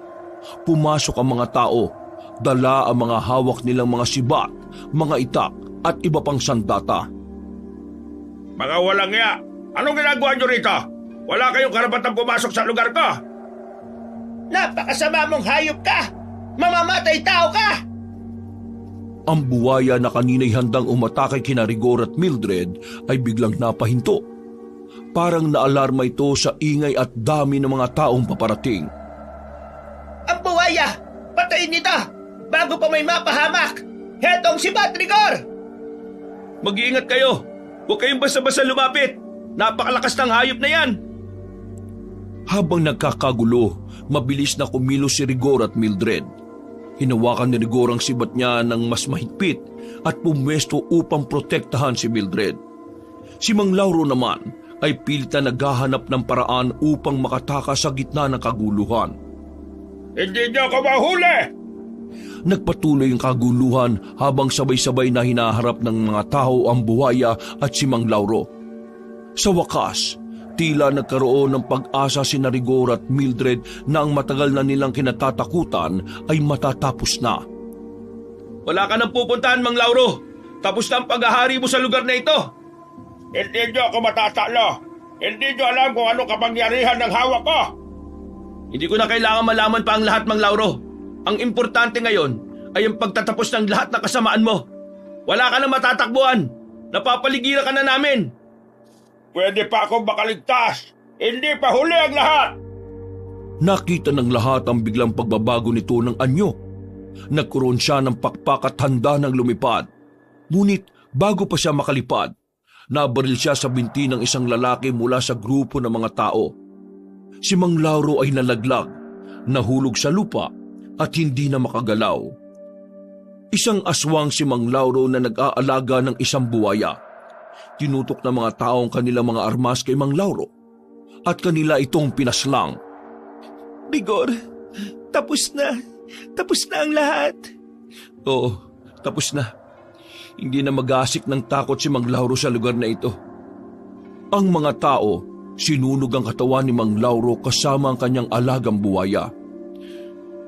Pumasok ang mga tao, dala ang mga hawak nilang mga sibat, mga itak at iba pang sandata. Mga walang ya, anong ginagawa nyo rito? Wala kayong karapatang pumasok sa lugar ko. Napakasama mong hayop ka! Mamamatay tao ka! Ang buwaya na kanina'y handang umatake kina Rigor at Mildred ay biglang napahinto. Parang naalarma ito sa ingay at dami ng mga taong paparating. Ang buwaya! Patayin nito! Bago pa may mapahamak! Hetong si Rigor! Mag-iingat kayo! Huwag kayong basta-basta lumapit! Napakalakas ng hayop na yan! Habang nagkakagulo, mabilis na kumilos si Rigor at Mildred. Hinawakan ni Rigor ang sibat niya ng mas mahigpit at pumwesto upang protektahan si Mildred. Si Mang Lauro naman ay pilit na naghahanap ng paraan upang makatakas sa gitna ng kaguluhan. Hindi niyo ako mahuli! Nagpatuloy ang kaguluhan habang sabay-sabay na hinaharap ng mga tao ang buhaya at si Mang Lauro. Sa wakas, tila nagkaroon ng pag-asa si Rigor at Mildred na ang matagal na nilang kinatatakutan ay matatapos na. Wala ka nang pupuntahan, Mang Lauro. Tapos na ang paghahari mo sa lugar na ito. Hindi niyo ako matatalo. Hindi niyo alam kung ano kapangyarihan ng hawak ko. Hindi ko na kailangan malaman pa ang lahat, Mang Lauro. Ang importante ngayon ay ang pagtatapos ng lahat ng kasamaan mo. Wala ka nang matatakbuhan. Napapaligiran ka na namin. Pwede pa akong makaligtas. Hindi pa huli ang lahat. Nakita ng lahat ang biglang pagbabago nito ng anyo. Nagkaroon siya ng pakpak at handa ng lumipad. Ngunit bago pa siya makalipad, nabaril siya sa binti ng isang lalaki mula sa grupo ng mga tao. Si Mang Lauro ay nalaglag, nahulog sa lupa at hindi na makagalaw. Isang aswang si Mang Lauro na nag-aalaga ng isang buwaya. Tinutok ng mga taong kanilang mga armas kay Mang Lauro at kanila itong pinaslang. Rigor, tapos na. Tapos na ang lahat. Oo, tapos na. Hindi na mag-aasik ng takot si Mang Lauro sa lugar na ito. Ang mga tao, sinunog ang katawan ni Mang Lauro kasama ang kanyang alagang buwaya.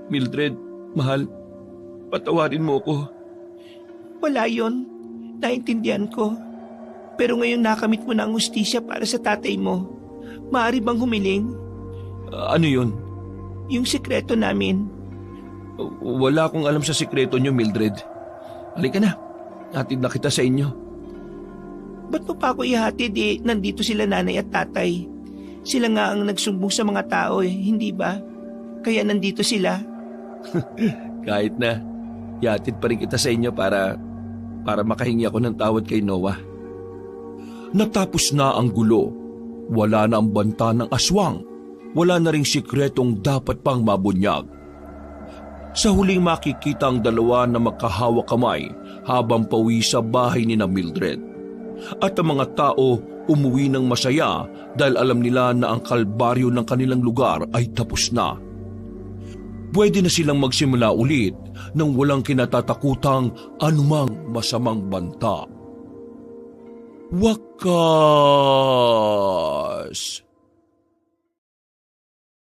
Mildred, mahal, patawarin mo ko. Wala yon. Naintindihan ko. Pero ngayon nakamit mo na ang hustisya para sa tatay mo. Maaari bang humiling? Ano yun? Yung sikreto namin. Wala akong alam sa sikreto niyo, Mildred. Halika na, hatid na kita sa inyo. Ba't mo pa ako ihatid nandito sila nanay at tatay? Sila nga ang nagsumbong sa mga tao hindi ba? Kaya nandito sila. Kahit na, ihatid pa rin kita sa inyo para makahingi ako ng tawad kay Noah. Natapos na ang gulo. Wala na ang banta ng aswang. Wala na ring sikretong dapat pang mabunyag. Sa huling makikita ang dalawa na magkahawak kamay habang pauwi sa bahay ni na Mildred. At ang mga tao umuwi ng masaya dahil alam nila na ang kalbaryo ng kanilang lugar ay tapos na. Pwede na silang magsimula ulit nang walang kinatatakutang anumang masamang banta. Wakas!